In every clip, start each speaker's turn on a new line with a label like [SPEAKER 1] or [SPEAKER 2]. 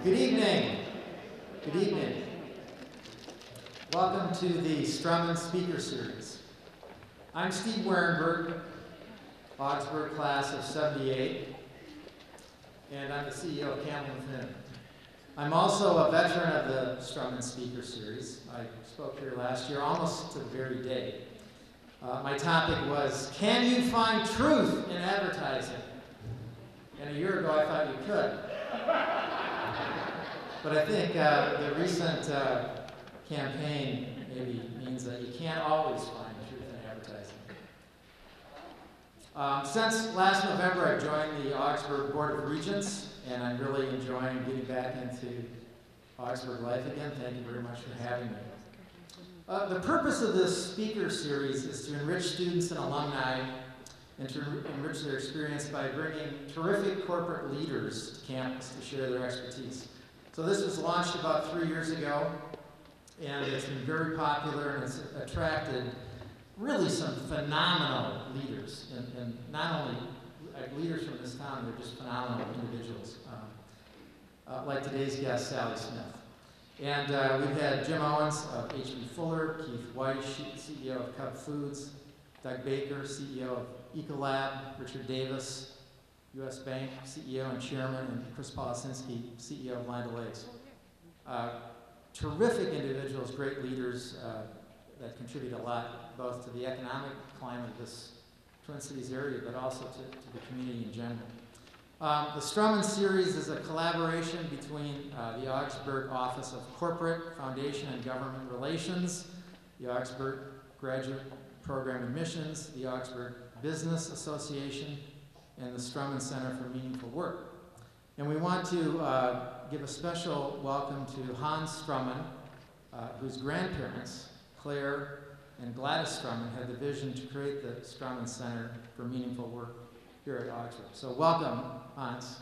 [SPEAKER 1] Good evening. Good evening. Welcome to the Strommen Speaker Series. I'm Steve Warenberg, Augsburg class of 78, and I'm the CEO of Camel & Finn. I'm also a veteran of the Strommen Speaker Series. I spoke here last year, almost to the very day. My topic was, can you find truth in advertising? And a year ago I thought you could. But I think the recent campaign maybe means that you can't always find truth in advertising. Since last November, I've joined the Augsburg Board of Regents, and I'm really enjoying getting back into Augsburg life again. Thank you very much for having me. The purpose of this speaker series is to enrich students and alumni and to enrich their experience by bringing terrific corporate leaders to campus to share their expertise. So this was launched about 3 years ago, and it's been very popular, and it's attracted really some phenomenal leaders, and not only leaders from this town, they're just phenomenal individuals, like today's guest, Sally Smith. And we've had Jim Owens of H.B. Fuller, Keith Weiss, CEO of Cub Foods, Doug Baker, CEO of Ecolab, Richard Davis, U.S. Bank CEO and Chairman, and Chris Policinski, CEO of Land O'Lakes. Terrific individuals, great leaders that contribute a lot, both to the economic climate of this Twin Cities area, but also to the community in general. The Strommen series is a collaboration between the Augsburg Office of Corporate, Foundation, and Government Relations, the Augsburg Graduate Program Admissions, the Augsburg Business Association, and the Strommen Center for Meaningful Work. And we want to give a special welcome to Hans Strommen, whose grandparents, Clair and Gladys Strommen, had the vision to create the Strommen Center for Meaningful Work here at Augsburg. So welcome, Hans.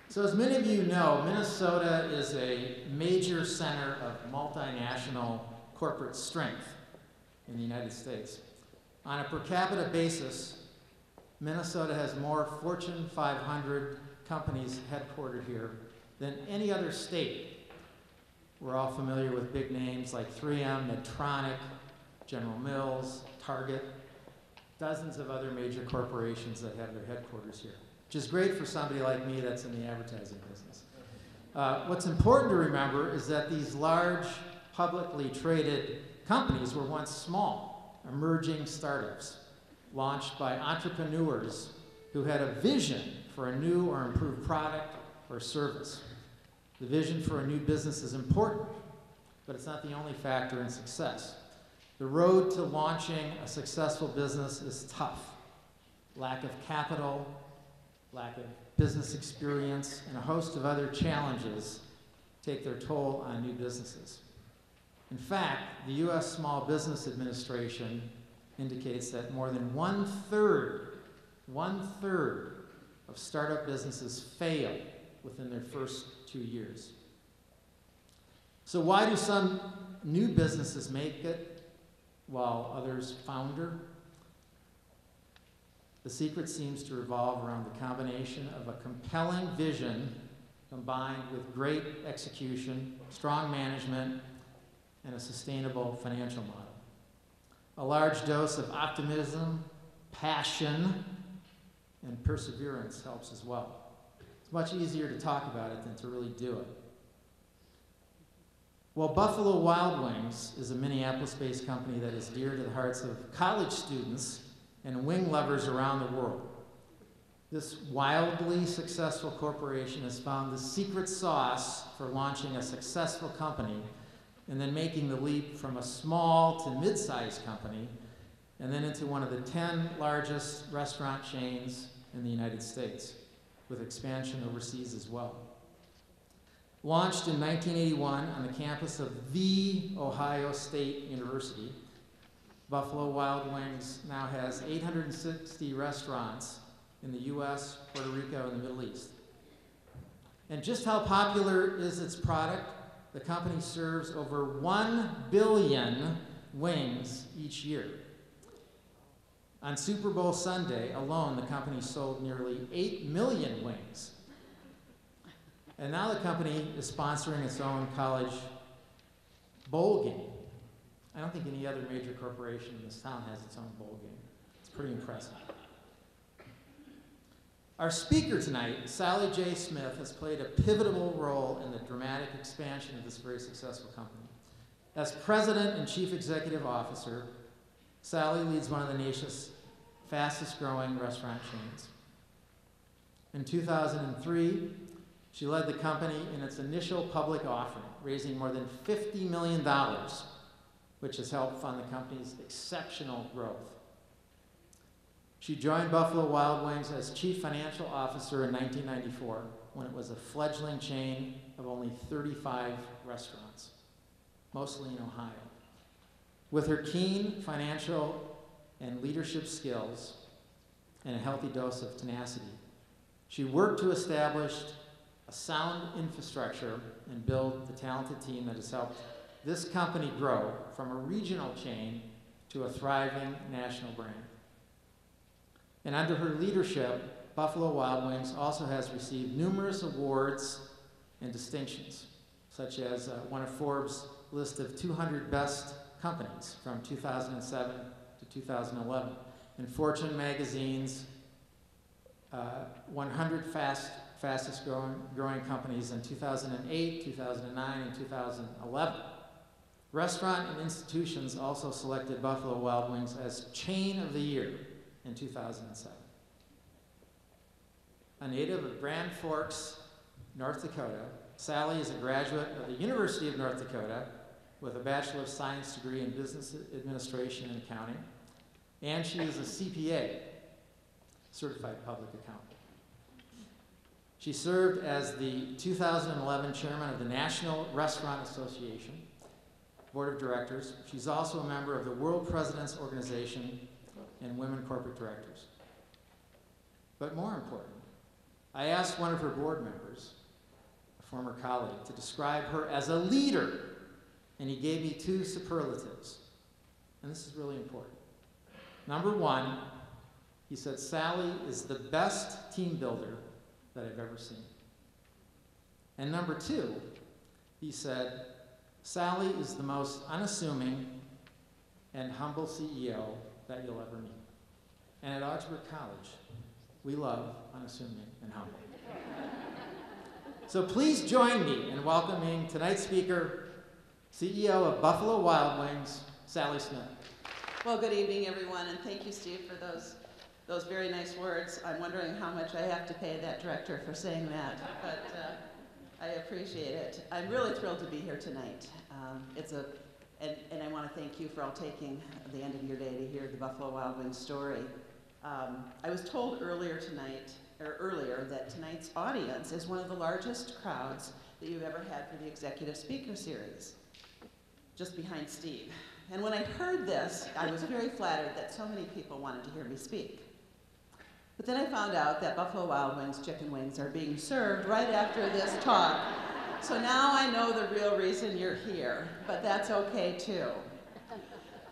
[SPEAKER 1] So as many of you know, Minnesota is a major center of multinational corporate strength in the United States. On a per capita basis, Minnesota has more Fortune 500 companies headquartered here than any other state. We're all familiar with big names like 3M, Medtronic, General Mills, Target, dozens of other major corporations that have their headquarters here, which is great for somebody like me that's in the advertising business. What's important to remember is that these large, publicly traded companies were once small, emerging startups, launched by entrepreneurs who had a vision for a new or improved product or service. The vision for a new business is important, but it's not the only factor in success. The road to launching a successful business is tough. Lack of capital, lack of business experience, and a host of other challenges take their toll on new businesses. In fact, the U.S. Small Business Administration indicates that more than one-third of startup businesses fail within their first 2 years. So why do some new businesses make it while others founder? The secret seems to revolve around the combination of a compelling vision combined with great execution, strong management, and a sustainable financial model. A large dose of optimism, passion, and perseverance helps as well. It's much easier to talk about it than to really do it. Well, Buffalo Wild Wings is a Minneapolis-based company that is dear to the hearts of college students and wing lovers around the world. This wildly successful corporation has found the secret sauce for launching a successful company and then making the leap from a small to mid-sized company and then into one of the 10 largest restaurant chains in the United States, with expansion overseas as well. Launched in 1981 on the campus of The Ohio State University, Buffalo Wild Wings now has 860 restaurants in the US, Puerto Rico, and the Middle East. And just how popular is its product? The company serves over 1 billion wings each year. On Super Bowl Sunday alone, the company sold nearly 8 million wings. And now the company is sponsoring its own college bowl game. I don't think any other major corporation in this town has its own bowl game. It's pretty impressive. Our speaker tonight, Sally J. Smith, has played a pivotal role in the dramatic expansion of this very successful company. As President and Chief Executive Officer, Sally leads one of the nation's fastest growing restaurant chains. In 2003, she led the company in its initial public offering, raising more than $50 million, which has helped fund the company's exceptional growth. She joined Buffalo Wild Wings as Chief Financial Officer in 1994, when it was a fledgling chain of only 35 restaurants, mostly in Ohio. With her keen financial and leadership skills and a healthy dose of tenacity, she worked to establish a sound infrastructure and build the talented team that has helped this company grow from a regional chain to a thriving national brand. And under her leadership, Buffalo Wild Wings also has received numerous awards and distinctions, such as one of Forbes' list of 200 best companies from 2007 to 2011, and Fortune magazine's 100 fastest growing companies in 2008, 2009, and 2011. Restaurant and Institutions also selected Buffalo Wild Wings as Chain of the Year in 2007. A native of Grand Forks, North Dakota, Sally is a graduate of the University of North Dakota with a Bachelor of Science degree in Business Administration and Accounting, and she is a CPA, Certified Public Accountant. She served as the 2011 chairman of the National Restaurant Association Board of Directors. She's also a member of the World Presidents Organization and Women Corporate Directors. But more important, I asked one of her board members, a former colleague, to describe her as a leader, and he gave me two superlatives, and this is really important. Number one, he said, Sally is the best team builder that I've ever seen. And number two, he said, Sally is the most unassuming and humble CEO that you'll ever meet. And at Augsburg College, we love unassuming and humble. So please join me in welcoming tonight's speaker, CEO of Buffalo Wild Wings, Sally Smith.
[SPEAKER 2] Well, good evening, everyone, and thank you, Steve, for those very nice words. I'm wondering how much I have to pay that director for saying that, but I appreciate it. I'm really thrilled to be here tonight. And I want to thank you for all taking the end of your day to hear the Buffalo Wild Wings story. I was told earlier that tonight's audience is one of the largest crowds that you've ever had for the Executive Speaker Series, just behind Steve. And when I heard this, I was very flattered that so many people wanted to hear me speak. But then I found out that Buffalo Wild Wings chicken wings are being served right after this talk. So now I know the real reason you're here, but that's okay too.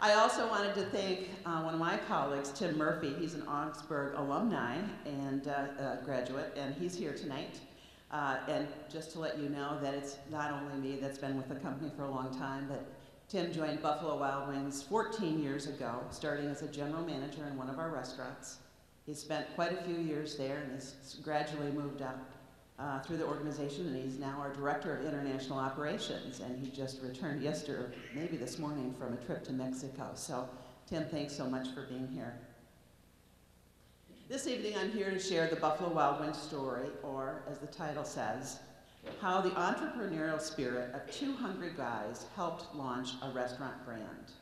[SPEAKER 2] I also wanted to thank one of my colleagues, Tim Murphy. He's an Augsburg alumni and graduate, and he's here tonight. And just to let you know that it's not only me that's been with the company for a long time, but Tim joined Buffalo Wild Wings 14 years ago, starting as a general manager in one of our restaurants. He spent quite a few years there and has gradually moved up through the organization, and he's now our Director of International Operations, and he just returned yesterday, maybe this morning, from a trip to Mexico. So, Tim, thanks so much for being here. This evening, I'm here to share the Buffalo Wild Wings story, or as the title says, how the entrepreneurial spirit of two hungry guys helped launch a restaurant brand.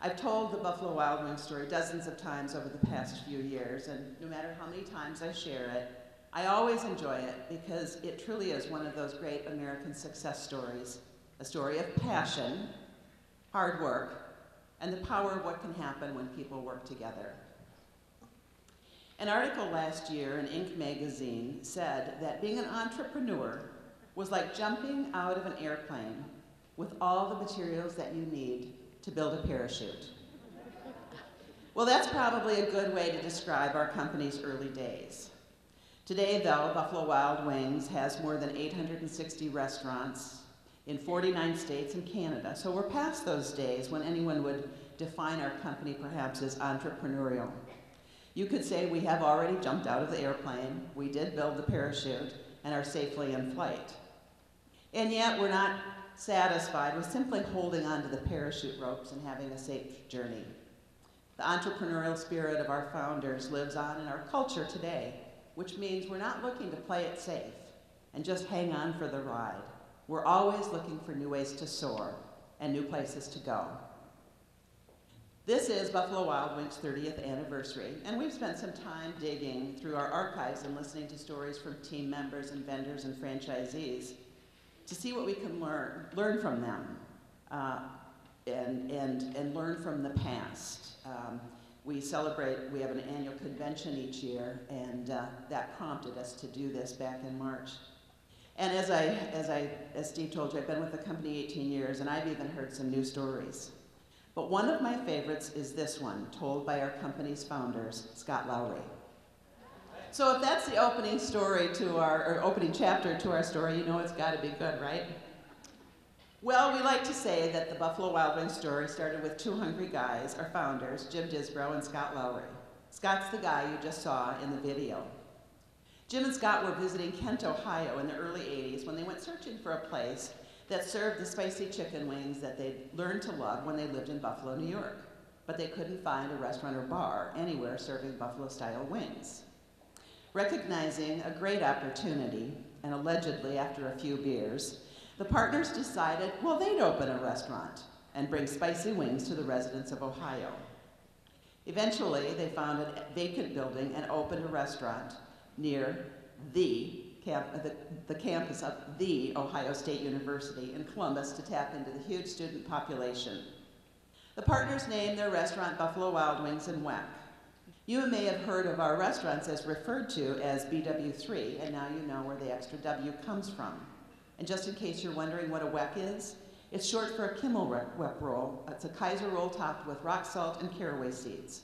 [SPEAKER 2] I've told the Buffalo Wild Wings story dozens of times over the past few years, and no matter how many times I share it, I always enjoy it because it truly is one of those great American success stories, a story of passion, hard work, and the power of what can happen when people work together. An article last year in Inc. magazine said that being an entrepreneur was like jumping out of an airplane with all the materials that you need to build a parachute. Well, that's probably a good way to describe our company's early days. Today, though, Buffalo Wild Wings has more than 860 restaurants in 49 states and Canada. So we're past those days when anyone would define our company perhaps as entrepreneurial. You could say we have already jumped out of the airplane, we did build the parachute, and are safely in flight. And yet we're not satisfied with simply holding onto the parachute ropes and having a safe journey. The entrepreneurial spirit of our founders lives on in our culture today, which means we're not looking to play it safe and just hang on for the ride. We're always looking for new ways to soar and new places to go. This is Buffalo Wild Wings' 30th anniversary, and we've spent some time digging through our archives and listening to stories from team members and vendors and franchisees to see what we can learn from them and learn from the past. We have an annual convention each year, and that prompted us to do this back in March. And as Steve told you, I've been with the company 18 years, and I've even heard some new stories. But one of my favorites is this one, told by our company's founders, Scott Lowry. So if that's the opening story or opening chapter to our story, you know it's got to be good, right? Well, we like to say that the Buffalo Wild Wings story started with two hungry guys, our founders, Jim Disbrow and Scott Lowry. Scott's the guy you just saw in the video. Jim and Scott were visiting Kent, Ohio in the early 80s when they went searching for a place that served the spicy chicken wings that they'd learned to love when they lived in Buffalo, New York. But they couldn't find a restaurant or bar anywhere serving Buffalo-style wings. Recognizing a great opportunity, and allegedly after a few beers, the partners decided, well, they'd open a restaurant and bring spicy wings to the residents of Ohio. Eventually, they found a vacant building and opened a restaurant near the campus of the Ohio State University in Columbus to tap into the huge student population. The partners named their restaurant Buffalo Wild Wings and WEC. You may have heard of our restaurants as referred to as BW3, and now you know where the extra W comes from. And just in case you're wondering what a WEC is, it's short for a Kimmel WEC roll. It's a Kaiser roll topped with rock salt and caraway seeds.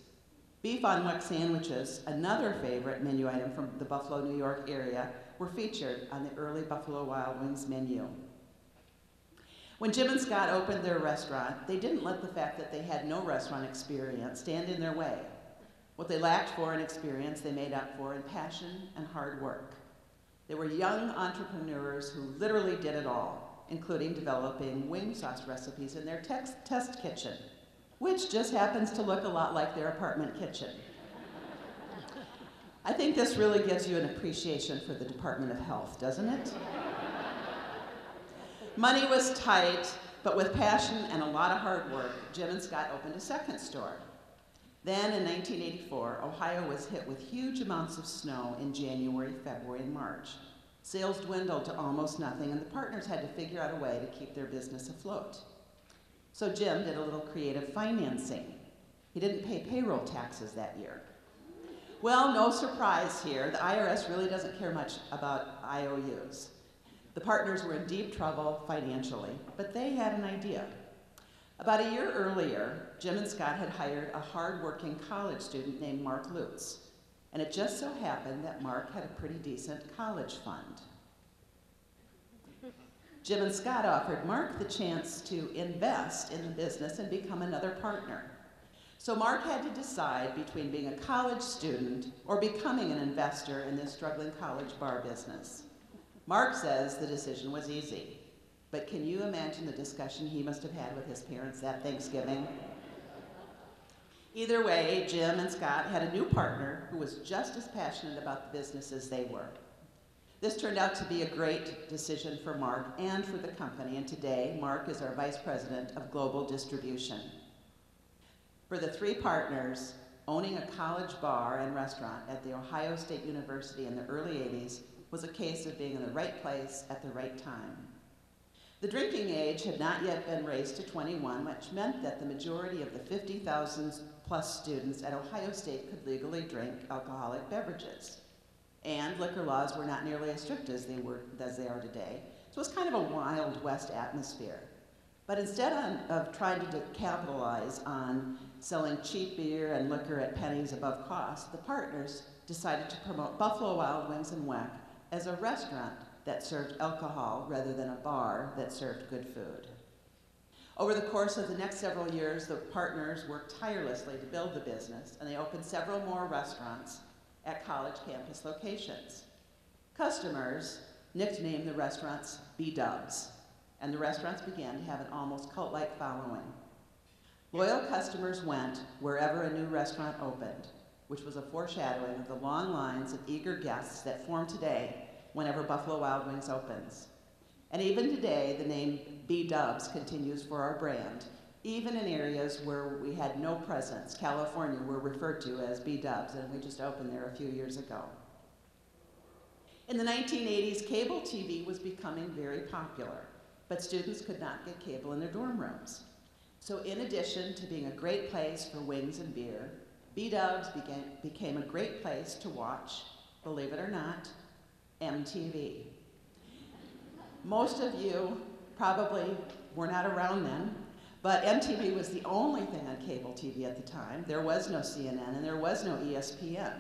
[SPEAKER 2] Beef on WEC sandwiches, another favorite menu item from the Buffalo, New York area, were featured on the early Buffalo Wild Wings menu. When Jim and Scott opened their restaurant, they didn't let the fact that they had no restaurant experience stand in their way. What they lacked for in experience, they made up for in passion and hard work. They were young entrepreneurs who literally did it all, including developing wing sauce recipes in their test kitchen, which just happens to look a lot like their apartment kitchen. I think this really gives you an appreciation for the Department of Health, doesn't it? Money was tight, but with passion and a lot of hard work, Jim and Scott opened a second store. Then in 1984, Ohio was hit with huge amounts of snow in January, February, and March. Sales dwindled to almost nothing, and the partners had to figure out a way to keep their business afloat. So Jim did a little creative financing. He didn't pay payroll taxes that year. Well, no surprise here, the IRS really doesn't care much about IOUs. The partners were in deep trouble financially, but they had an idea. About a year earlier, Jim and Scott had hired a hard-working college student named Mark Lutz, and it just so happened that Mark had a pretty decent college fund. Jim and Scott offered Mark the chance to invest in the business and become another partner. So Mark had to decide between being a college student or becoming an investor in this struggling college bar business. Mark says the decision was easy. But can you imagine the discussion he must have had with his parents that Thanksgiving? Either way, Jim and Scott had a new partner who was just as passionate about the business as they were. This turned out to be a great decision for Mark and for the company, and today Mark is our Vice President of Global Distribution. For the three partners, owning a college bar and restaurant at the Ohio State University in the early 80s was a case of being in the right place at the right time. The drinking age had not yet been raised to 21, which meant that the majority of the 50,000 plus students at Ohio State could legally drink alcoholic beverages. And liquor laws were not nearly as strict as they are today, so it was kind of a Wild West atmosphere. But instead of trying to capitalize on selling cheap beer and liquor at pennies above cost, the partners decided to promote Buffalo Wild Wings in WEC as a restaurant that served alcohol rather than a bar that served good food. Over the course of the next several years, the partners worked tirelessly to build the business, and they opened several more restaurants at college campus locations. Customers nicknamed the restaurants B-Dubs, and the restaurants began to have an almost cult-like following. Loyal customers went wherever a new restaurant opened, which was a foreshadowing of the long lines of eager guests that form today whenever Buffalo Wild Wings opens. And even today, the name B-Dubs continues for our brand. Even in areas where we had no presence, California, we're referred to as B-Dubs, and we just opened there a few years ago. In the 1980s, cable TV was becoming very popular, but students could not get cable in their dorm rooms. So in addition to being a great place for wings and beer, B-Dubs became a great place to watch, believe it or not, MTV. Most of you probably were not around then, but MTV was the only thing on cable TV at the time. There was no CNN and there was no ESPN.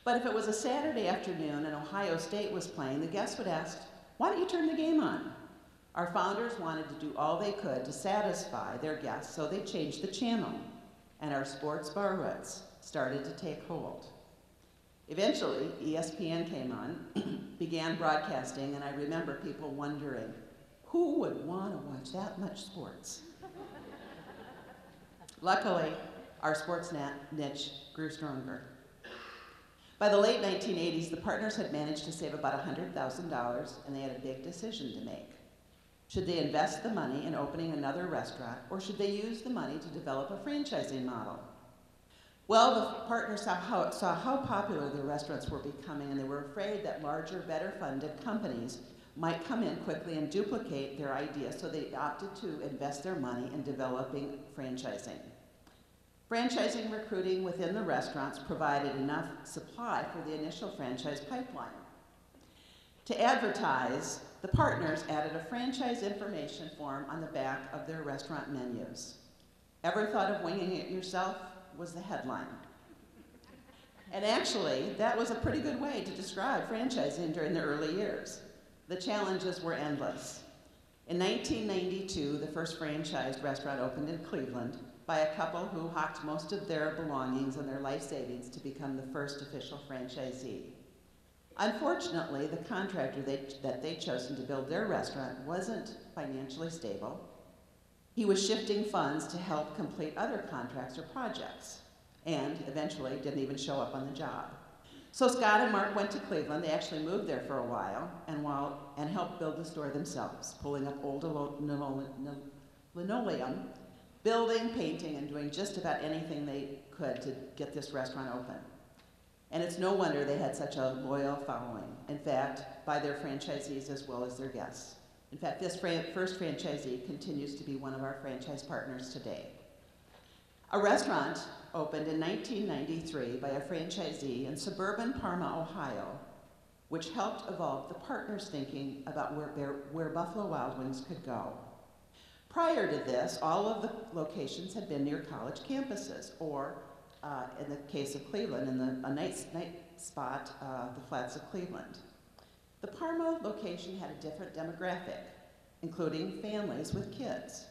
[SPEAKER 2] But if it was a Saturday afternoon and Ohio State was playing, the guests would ask, "Why don't you turn the game on?" Our founders wanted to do all they could to satisfy their guests, so they changed the channel, and our sports bar roots started to take hold. Eventually, ESPN came on, began broadcasting, and I remember people wondering, who would want to watch that much sports? Luckily, our sports niche grew stronger. By the late 1980s, the partners had managed to save about $100,000, and they had a big decision to make. Should they invest the money in opening another restaurant, or should they use the money to develop a franchising model? Well, the partners saw how popular the restaurants were becoming, and they were afraid that larger, better-funded companies might come in quickly and duplicate their idea, so they opted to invest their money in developing franchising. Franchising recruiting within the restaurants provided enough supply for the initial franchise pipeline. To advertise, the partners added a franchise information form on the back of their restaurant menus. Ever thought of winging it yourself? Was the headline. And actually, that was a pretty good way to describe franchising during the early years. The challenges were endless. In 1992, the first franchised restaurant opened in Cleveland by a couple who hawked most of their belongings and their life savings to become the first official franchisee. Unfortunately, the contractor that they'd chosen to build their restaurant wasn't financially stable. He was shifting funds to help complete other contracts or projects, and eventually didn't even show up on the job. So Scott and Mark went to Cleveland. They actually moved there for a while and helped build the store themselves, pulling up old linoleum, building, painting, and doing just about anything they could to get this restaurant open. And it's no wonder they had such a loyal following, in fact, by their franchisees as well as their guests. In fact, this first franchisee continues to be one of our franchise partners today. A restaurant opened in 1993 by a franchisee in suburban Parma, Ohio, which helped evolve the partners' thinking about where Buffalo Wild Wings could go. Prior to this, all of the locations had been near college campuses, or in the case of Cleveland, in a night spot, the flats of Cleveland. The Parma location had a different demographic, including families with kids.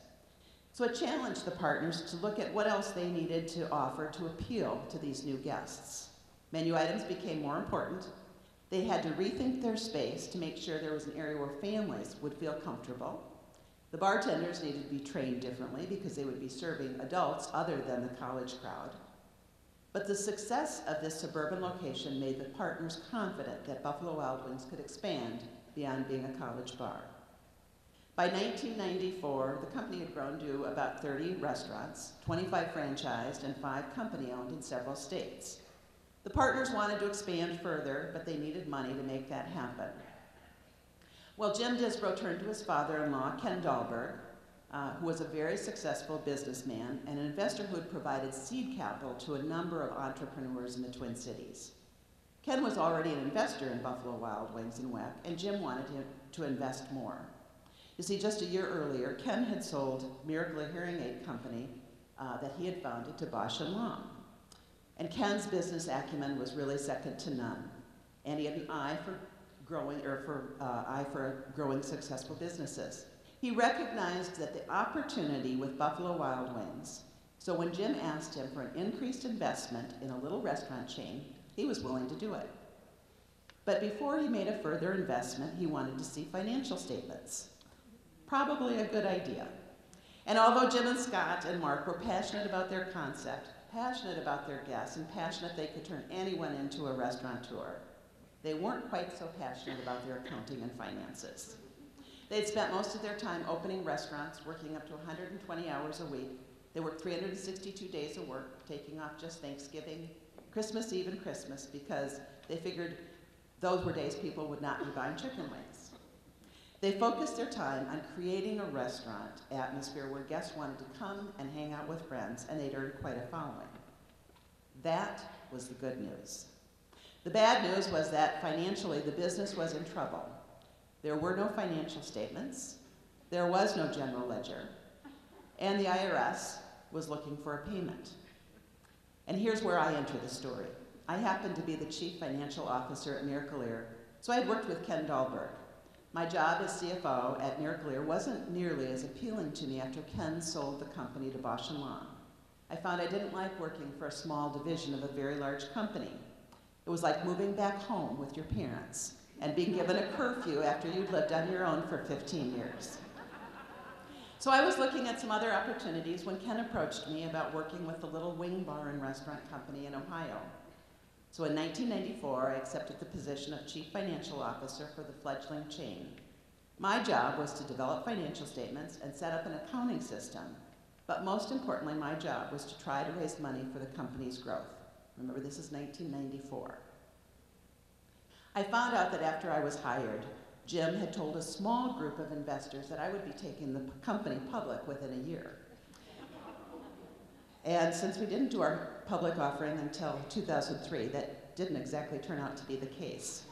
[SPEAKER 2] So it challenged the partners to look at what else they needed to offer to appeal to these new guests. Menu items became more important. They had to rethink their space to make sure there was an area where families would feel comfortable. The bartenders needed to be trained differently because they would be serving adults other than the college crowd. But the success of this suburban location made the partners confident that Buffalo Wild Wings could expand beyond being a college bar. By 1994, the company had grown to about 30 restaurants, 25 franchised, and 5 company-owned in several states. The partners wanted to expand further, but they needed money to make that happen. Well, Jim Disbrow turned to his father-in-law, Ken Dahlberg, who was a very successful businessman and an investor who had provided seed capital to a number of entrepreneurs in the Twin Cities. Ken was already an investor in Buffalo Wild Wings and WEC, and Jim wanted him to invest more. You see, just a year earlier, Ken had sold Miracle Hearing Aid Company that he had founded to Bosch and Long. And Ken's business acumen was really second to none. And he had an eye for growing successful businesses. He recognized that the opportunity with Buffalo Wild Wings, so when Jim asked him for an increased investment in a little restaurant chain, he was willing to do it. But before he made a further investment, he wanted to see financial statements. Probably a good idea. And although Jim and Scott and Mark were passionate about their concept, passionate about their guests, and passionate they could turn anyone into a restaurateur, they weren't quite so passionate about their accounting and finances. They'd spent most of their time opening restaurants, working up to 120 hours a week. They worked 362 days of work, taking off just Thanksgiving, Christmas Eve, and Christmas, because they figured those were days people would not be buying chicken wings. They focused their time on creating a restaurant atmosphere where guests wanted to come and hang out with friends, and they'd earned quite a following. That was the good news. The bad news was that financially the business was in trouble. There were no financial statements, there was no general ledger, and the IRS was looking for a payment. And here's where I enter the story. I happened to be the chief financial officer at Miracle-Ear, so I had worked with Ken Dahlberg. My job as CFO at Miracle-Ear wasn't nearly as appealing to me after Ken sold the company to Bosch and Long. I found I didn't like working for a small division of a very large company. It was like moving back home with your parents and being given a curfew after you'd lived on your own for 15 years. So I was looking at some other opportunities when Ken approached me about working with the little wing bar and restaurant company in Ohio. So in 1994, I accepted the position of Chief Financial Officer for the fledgling chain. My job was to develop financial statements and set up an accounting system, but most importantly, my job was to try to raise money for the company's growth. Remember, this is 1994. I found out that after I was hired, Jim had told a small group of investors that I would be taking the company public within a year. And since we didn't do our public offering until 2003, that didn't exactly turn out to be the case.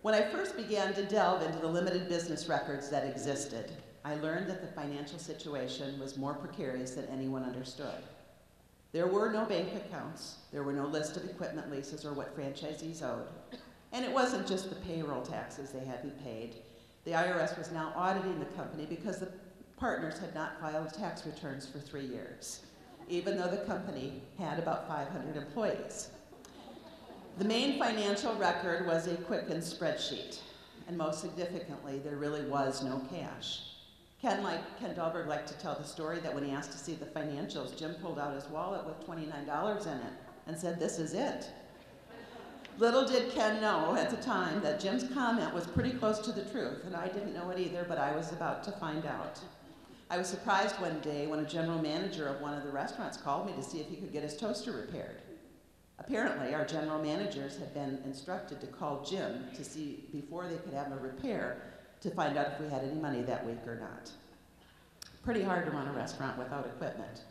[SPEAKER 2] When I first began to delve into the limited business records that existed, I learned that the financial situation was more precarious than anyone understood. There were no bank accounts, there were no list of equipment leases or what franchisees owed. And it wasn't just the payroll taxes they hadn't paid. The IRS was now auditing the company because the partners had not filed tax returns for 3 years, even though the company had about 500 employees. The main financial record was a Quicken spreadsheet, and most significantly, there really was no cash. Ken Dahlberg liked to tell the story that when he asked to see the financials, Jim pulled out his wallet with $29 in it and said, "This is it." Little did Ken know at the time that Jim's comment was pretty close to the truth, and I didn't know it either, but I was about to find out. I was surprised one day when a general manager of one of the restaurants called me to see if he could get his toaster repaired. Apparently, our general managers had been instructed to call Jim to see before they could have a repair to find out if we had any money that week or not. Pretty hard to run a restaurant without equipment.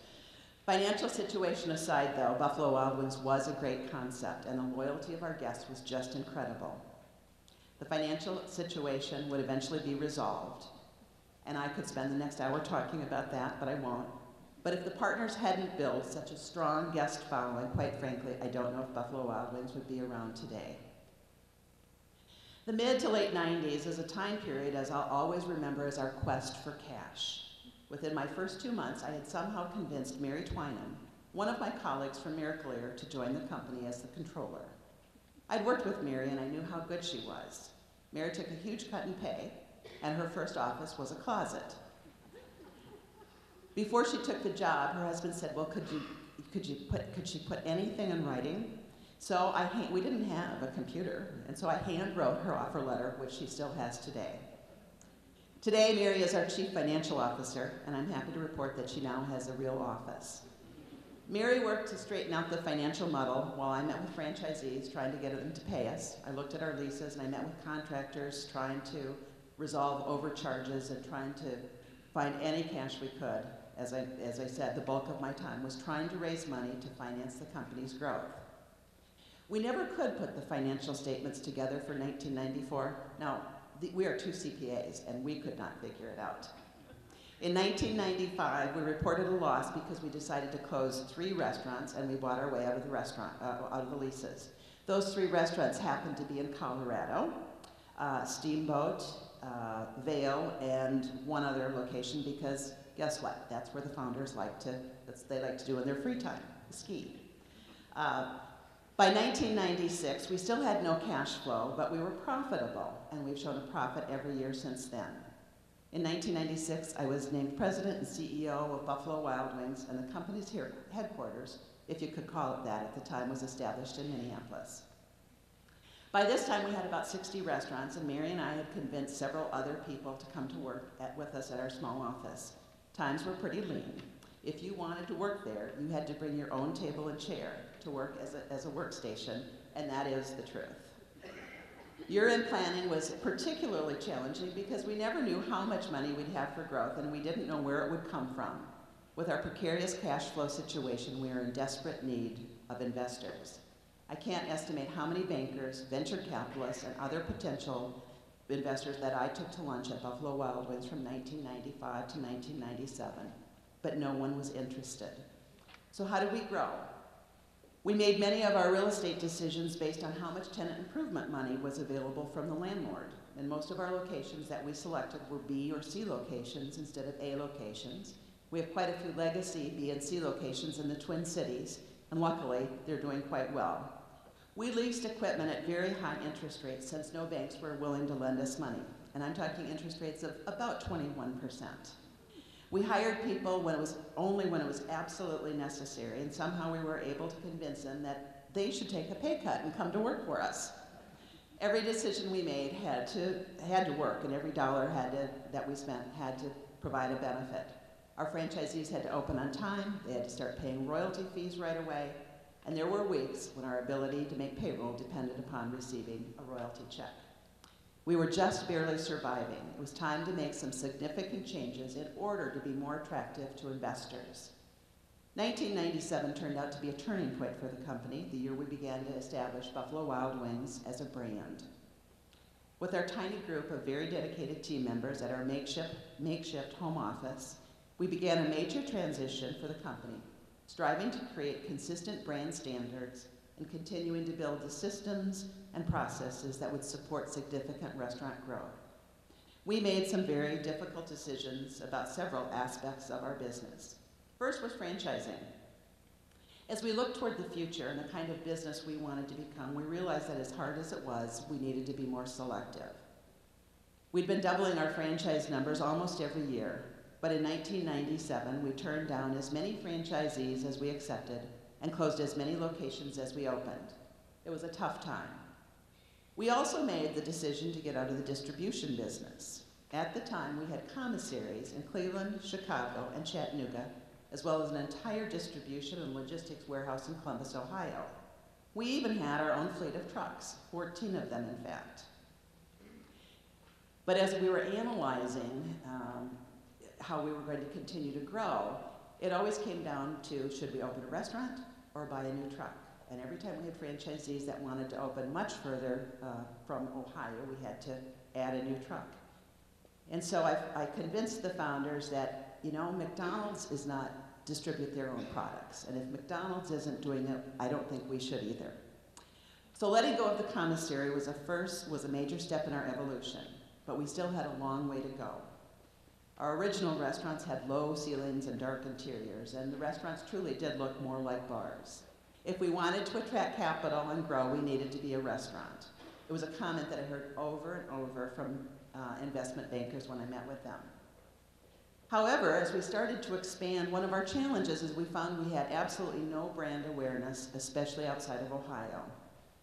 [SPEAKER 2] Financial situation aside, though, Buffalo Wild Wings was a great concept, and the loyalty of our guests was just incredible. The financial situation would eventually be resolved, and I could spend the next hour talking about that, but I won't. But if the partners hadn't built such a strong guest following, quite frankly, I don't know if Buffalo Wild Wings would be around today. The mid to late 90s is a time period, as I'll always remember, as our quest for cash. Within my first 2 months, I had somehow convinced Mary Twynham, one of my colleagues from Miracle-Ear, to join the company as the controller. I'd worked with Mary and I knew how good she was. Mary took a huge cut in pay, and her first office was a closet. Before she took the job, her husband said, "Well, could she put anything in writing?" So we didn't have a computer, and so I hand wrote her offer letter, which she still has today. Today, Mary is our Chief Financial Officer, and I'm happy to report that she now has a real office. Mary worked to straighten out the financial muddle while I met with franchisees trying to get them to pay us. I looked at our leases and I met with contractors trying to resolve overcharges and trying to find any cash we could. As I said, the bulk of my time was trying to raise money to finance the company's growth. We never could put the financial statements together for 1994. Now, we are two CPAs, and we could not figure it out. In 1995, we reported a loss because we decided to close 3 restaurants, and we bought our way out of the leases. Those 3 restaurants happened to be in Colorado, Steamboat, Vail, and one other location, because guess what? That's where the founders they like to do in their free time, ski. By 1996, we still had no cash flow, but we were profitable, and we've shown a profit every year since then. In 1996, I was named president and CEO of Buffalo Wild Wings, and the company's headquarters, if you could call it that at the time, was established in Minneapolis. By this time, we had about 60 restaurants, and Mary and I had convinced several other people to come to work with us at our small office. Times were pretty lean. If you wanted to work there, you had to bring your own table and chair to work as a workstation, and that is the truth. Year-end planning was particularly challenging because we never knew how much money we'd have for growth, and we didn't know where it would come from. With our precarious cash flow situation, we are in desperate need of investors. I can't estimate how many bankers, venture capitalists, and other potential investors that I took to lunch at Buffalo Wild Wings from 1995 to 1997, but no one was interested. So how did we grow? We made many of our real estate decisions based on how much tenant improvement money was available from the landlord. And most of our locations that we selected were B or C locations instead of A locations. We have quite a few legacy B and C locations in the Twin Cities, and luckily, they're doing quite well. We leased equipment at very high interest rates since no banks were willing to lend us money. And I'm talking interest rates of about 21%. We hired people when it was absolutely necessary, and somehow we were able to convince them that they should take a pay cut and come to work for us. Every decision we made had to work, and every dollar that we spent had to provide a benefit. Our franchisees had to open on time, they had to start paying royalty fees right away, and there were weeks when our ability to make payroll depended upon receiving a royalty check. We were just barely surviving. It was time to make some significant changes in order to be more attractive to investors. 1997 turned out to be a turning point for the company, the year we began to establish Buffalo Wild Wings as a brand. With our tiny group of very dedicated team members at our makeshift home office, we began a major transition for the company, striving to create consistent brand standards and continuing to build the systems and processes that would support significant restaurant growth. We made some very difficult decisions about several aspects of our business. First was franchising. As we looked toward the future and the kind of business we wanted to become, we realized that as hard as it was, we needed to be more selective. We'd been doubling our franchise numbers almost every year, but in 1997, we turned down as many franchisees as we accepted and closed as many locations as we opened. It was a tough time. We also made the decision to get out of the distribution business. At the time, we had commissaries in Cleveland, Chicago, and Chattanooga, as well as an entire distribution and logistics warehouse in Columbus, Ohio. We even had our own fleet of trucks, 14 of them, in fact. But as we were analyzing how we were going to continue to grow, it always came down to, should we open a restaurant or buy a new truck? And every time we had franchisees that wanted to open much further from Ohio, we had to add a new truck. And so I convinced the founders that, McDonald's is not distribute their own products. And if McDonald's isn't doing it, I don't think we should either. So letting go of the commissary was a major step in our evolution, but we still had a long way to go. Our original restaurants had low ceilings and dark interiors, and the restaurants truly did look more like bars. If we wanted to attract capital and grow, we needed to be a restaurant. It was a comment that I heard over and over from investment bankers when I met with them. However, as we started to expand, one of our challenges is we found we had absolutely no brand awareness, especially outside of Ohio.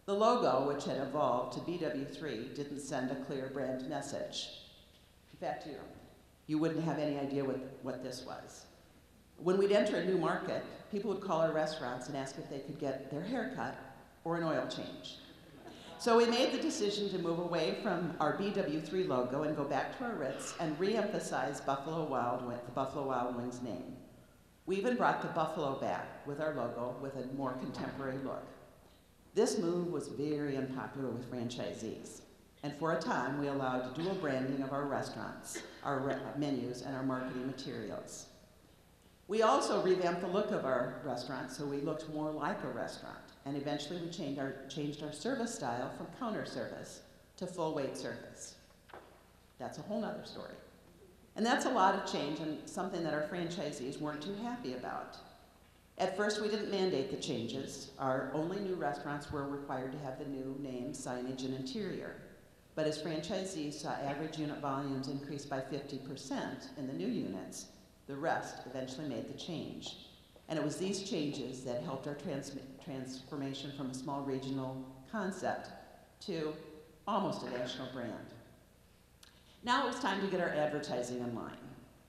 [SPEAKER 2] The logo, which had evolved to BW3, didn't send a clear brand message. In fact, you wouldn't have any idea what this was. When we'd enter a new market, people would call our restaurants and ask if they could get their hair cut or an oil change. So we made the decision to move away from our BW3 logo and go back to our roots and re-emphasize the Buffalo Wild Wings name. We even brought the buffalo back with our logo with a more contemporary look. This move was very unpopular with franchisees. And for a time, we allowed dual branding of our restaurants, our menus, and our marketing materials. We also revamped the look of our restaurant so we looked more like a restaurant. And eventually we changed our service style from counter service to full weight service. That's a whole nother story. And that's a lot of change and something that our franchisees weren't too happy about. At first, we didn't mandate the changes. Our only new restaurants were required to have the new name, signage, and interior. But as franchisees saw average unit volumes increase by 50% in the new units, the rest eventually made the change. And it was these changes that helped our transformation from a small regional concept to almost a national brand. Now it was time to get our advertising in line.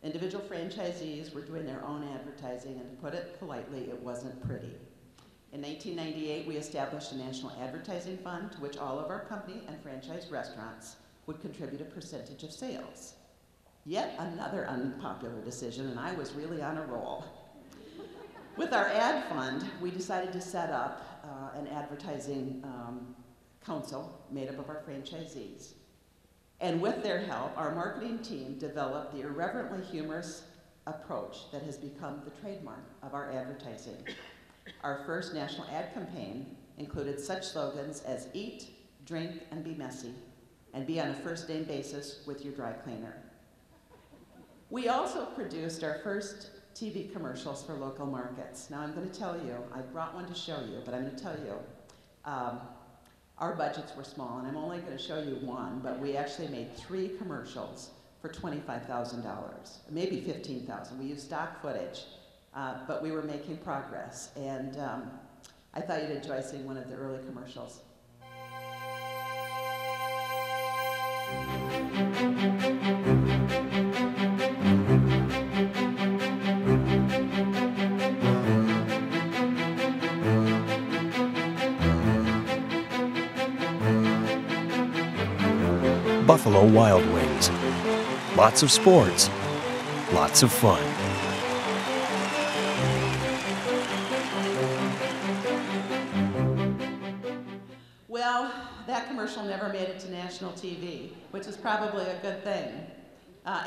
[SPEAKER 2] Individual franchisees were doing their own advertising, and to put it politely, it wasn't pretty. In 1998, we established a national advertising fund to which all of our company and franchise restaurants would contribute a percentage of sales. Yet another unpopular decision, and I was really on a roll. With our ad fund, we decided to set up an advertising council made up of our franchisees. And with their help, our marketing team developed the irreverently humorous approach that has become the trademark of our advertising. Our first national ad campaign included such slogans as eat, drink, and be messy, and be on a first-name basis with your dry cleaner. We also produced our first TV commercials for local markets. Now I'm going to tell you, I brought one to show you, but I'm going to tell you, our budgets were small, and I'm only going to show you one, but we actually made 3 commercials for $25,000, maybe $15,000. We used stock footage, but we were making progress, and I thought you'd enjoy seeing one of the early commercials.
[SPEAKER 3] Buffalo Wild Wings. Lots of sports, lots of fun.
[SPEAKER 2] Well, that commercial never made it to national TV, which is probably a good thing.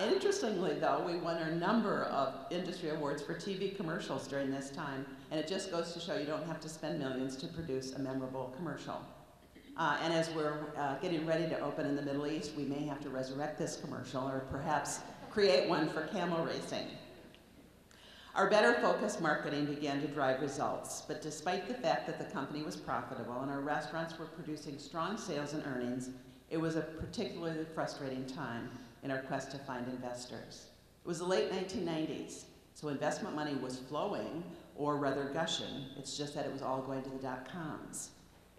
[SPEAKER 2] Interestingly, though, we won a number of industry awards for TV commercials during this time, and it just goes to show you don't have to spend millions to produce a memorable commercial. And as we're getting ready to open in the Middle East, we may have to resurrect this commercial or perhaps create one for camel racing. Our better focused marketing began to drive results, but despite the fact that the company was profitable and our restaurants were producing strong sales and earnings, it was a particularly frustrating time in our quest to find investors. It was the late 1990s, so investment money was flowing, or rather gushing. It's just that it was all going to the dot-coms.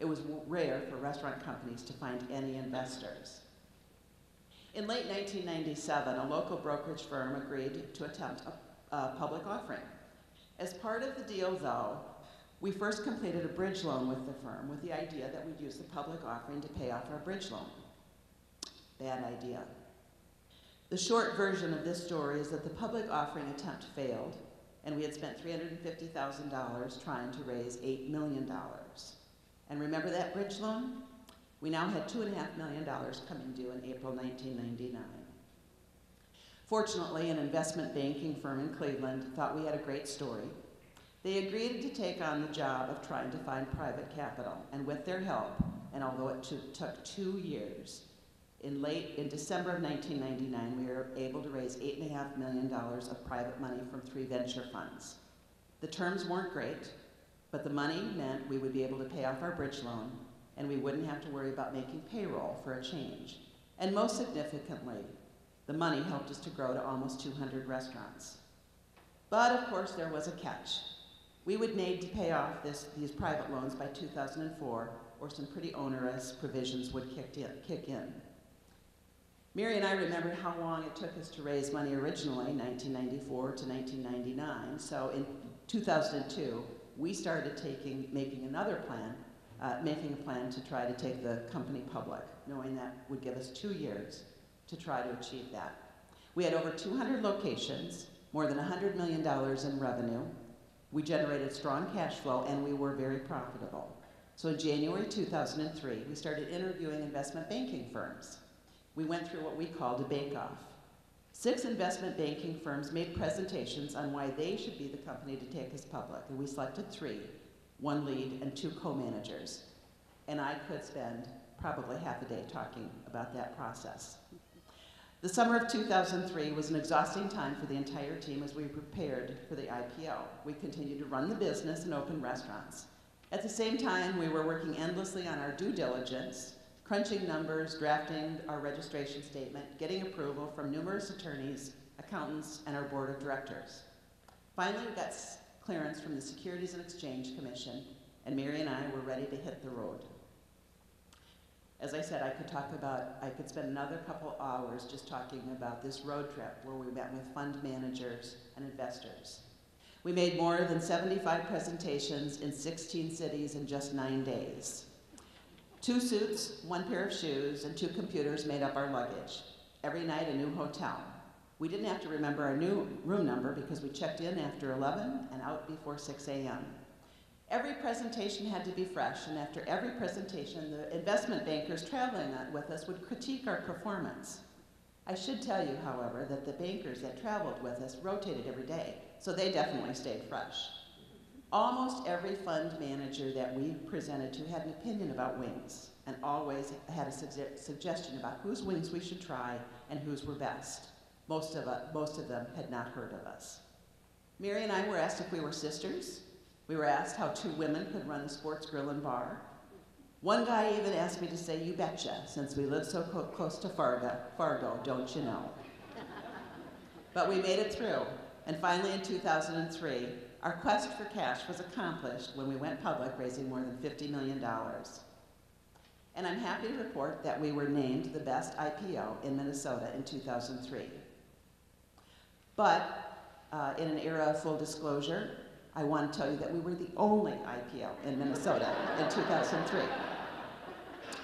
[SPEAKER 2] It was rare for restaurant companies to find any investors. In late 1997, a local brokerage firm agreed to attempt a public offering. As part of the deal, though, we first completed a bridge loan with the firm with the idea that we'd use the public offering to pay off our bridge loan. Bad idea. The short version of this story is that the public offering attempt failed, and we had spent $350,000 trying to raise $8 million. And remember that bridge loan? We now had $2.5 million coming due in April 1999. Fortunately, an investment banking firm in Cleveland thought we had a great story. They agreed to take on the job of trying to find private capital, and with their help, and although it took 2 years, in December of 1999, we were able to raise $8.5 million of private money from 3 venture funds. The terms weren't great, but the money meant we would be able to pay off our bridge loan, and we wouldn't have to worry about making payroll for a change. And most significantly, the money helped us to grow to almost 200 restaurants. But of course, there was a catch. We would need to pay off these private loans by 2004, or some pretty onerous provisions would kick in. Mary and I remembered how long it took us to raise money originally, 1994 to 1999. So in 2002, we started making a plan to try to take the company public, knowing that would give us 2 years to try to achieve that. We had over 200 locations, more than $100 million in revenue. We generated strong cash flow, and we were very profitable. So in January 2003, we started interviewing investment banking firms. We went through what we called a bake-off. 6 investment banking firms made presentations on why they should be the company to take us public, and we selected 3, 1 lead and 2 co-managers. And I could spend probably half a day talking about that process. The summer of 2003 was an exhausting time for the entire team as we prepared for the IPO. We continued to run the business and open restaurants. At the same time, we were working endlessly on our due diligence, crunching numbers, drafting our registration statement, getting approval from numerous attorneys, accountants, and our board of directors. Finally, we got clearance from the Securities and Exchange Commission, and Mary and I were ready to hit the road. As I said, I could spend another couple hours just talking about this road trip where we met with fund managers and investors. We made more than 75 presentations in 16 cities in just 9 days. 2 suits, 1 pair of shoes, and 2 computers made up our luggage. Every night, a new hotel. We didn't have to remember our new room number because we checked in after 11 and out before 6 a.m. Every presentation had to be fresh, and after every presentation, the investment bankers traveling with us would critique our performance. I should tell you, however, that the bankers that traveled with us rotated every day, so they definitely stayed fresh. Almost every fund manager that we presented to had an opinion about wings, and always had a suggestion about whose wings we should try and whose were best. Most of them had not heard of us. Mary and I were asked if we were sisters. We were asked how 2 women could run a sports grill and bar. One guy even asked me to say, "You betcha," since we live so close to Fargo, don't you know? But we made it through, and finally in 2003, our quest for cash was accomplished when we went public, raising more than $50 million. And I'm happy to report that we were named the best IPO in Minnesota in 2003. But in an era of full disclosure, I want to tell you that we were the only IPO in Minnesota in 2003.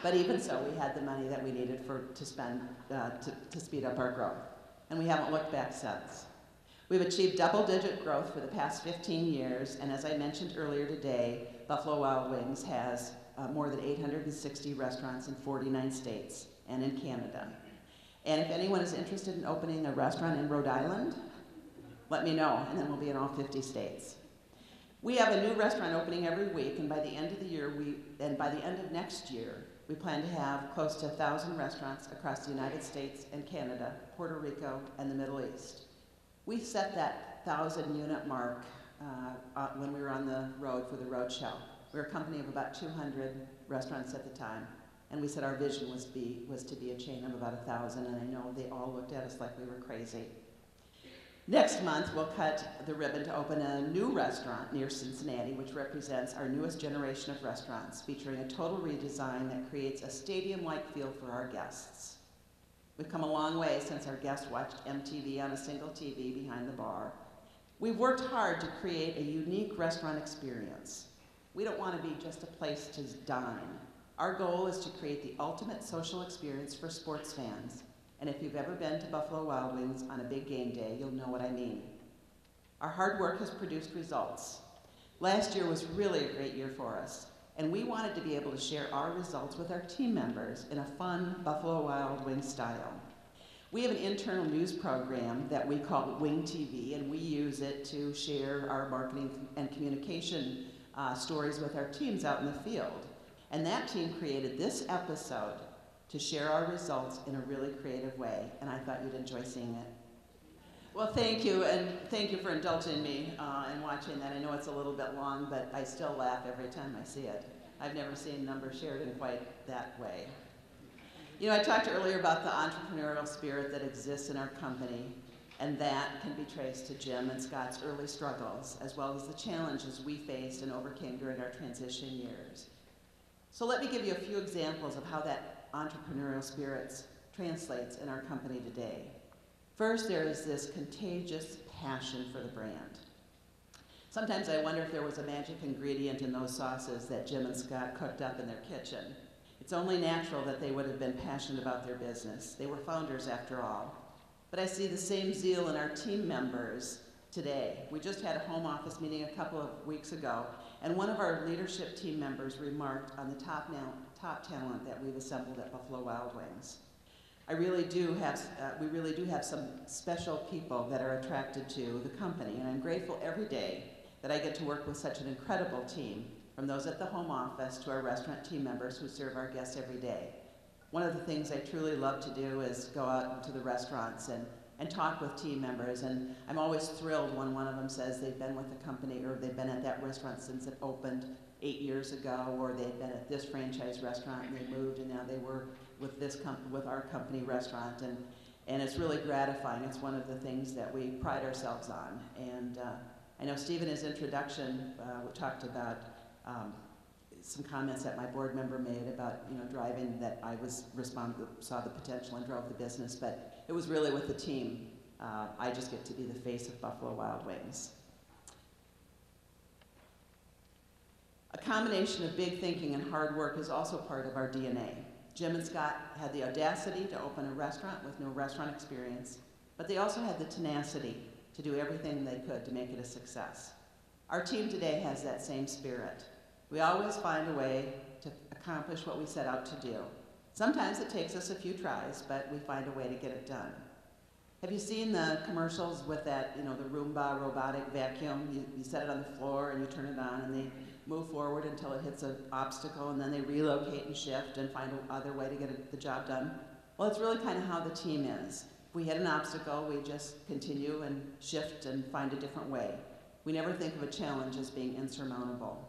[SPEAKER 2] But even so, we had the money that we needed to spend to speed up our growth. And we haven't looked back since. We've achieved double-digit growth for the past 15 years, and as I mentioned earlier today, Buffalo Wild Wings has more than 860 restaurants in 49 states and in Canada. And if anyone is interested in opening a restaurant in Rhode Island, let me know, and then we'll be in all 50 states. We have a new restaurant opening every week, and by the end of the year, by the end of next year, we plan to have close to 1,000 restaurants across the United States and Canada, Puerto Rico, and the Middle East. We set that 1,000-unit mark when we were on the road for the roadshow. We were a company of about 200 restaurants at the time, and we said our vision was to be a chain of about 1,000, and I know they all looked at us like we were crazy. Next month, we'll cut the ribbon to open a new restaurant near Cincinnati, which represents our newest generation of restaurants, featuring a total redesign that creates a stadium-like feel for our guests. We've come a long way since our guests watched MTV on a single TV behind the bar. We've worked hard to create a unique restaurant experience. We don't want to be just a place to dine. Our goal is to create the ultimate social experience for sports fans. And if you've ever been to Buffalo Wild Wings on a big game day, you'll know what I mean. Our hard work has produced results. Last year was really a great year for us, and we wanted to be able to share our results with our team members in a fun Buffalo Wild Wings style. We have an internal news program that we call Wing TV, and we use it to share our marketing and communication stories with our teams out in the field. And that team created this episode to share our results in a really creative way, and I thought you'd enjoy seeing it. Well, thank you, and thank you for indulging me in watching that. I know it's a little bit long, but I still laugh every time I see it. I've never seen numbers shared in quite that way. You know, I talked earlier about the entrepreneurial spirit that exists in our company, and that can be traced to Jim and Scott's early struggles, as well as the challenges we faced and overcame during our transition years. So let me give you a few examples of how that entrepreneurial spirit translates in our company today. First, there is this contagious passion for the brand. Sometimes I wonder if there was a magic ingredient in those sauces that Jim and Scott cooked up in their kitchen. It's only natural that they would have been passionate about their business. They were founders after all. But I see the same zeal in our team members today. We just had a home office meeting a couple of weeks ago, And one of our leadership team members remarked on the top talent that we've assembled at Buffalo Wild Wings. We really do have some special people that are attracted to the company, and I'm grateful every day that I get to work with such an incredible team, from those at the home office to our restaurant team members who serve our guests every day. One of the things I truly love to do is go out into the restaurants and talk with team members, and I'm always thrilled when one of them says they've been with the company or they've been at that restaurant since it opened 8 years ago, or they've been at this franchise restaurant and they moved and now they work with with our company restaurant, and it's really gratifying. It's one of the things that we pride ourselves on. And I know Steve in his introduction talked about some comments that my board member made about driving, that I saw the potential and drove the business, but it was really with the team. I just get to be the face of Buffalo Wild Wings. A combination of big thinking and hard work is also part of our DNA. Jim and Scott had the audacity to open a restaurant with no restaurant experience, but they also had the tenacity to do everything they could to make it a success. Our team today has that same spirit. We always find a way to accomplish what we set out to do. Sometimes it takes us a few tries, but we find a way to get it done. Have you seen the commercials with that, the Roomba robotic vacuum? You set it on the floor and you turn it on and they move forward until it hits an obstacle, and then they relocate and shift and find another way to get the job done. Well, it's really kind of how the team is. If we hit an obstacle, we just continue and shift and find a different way. We never think of a challenge as being insurmountable.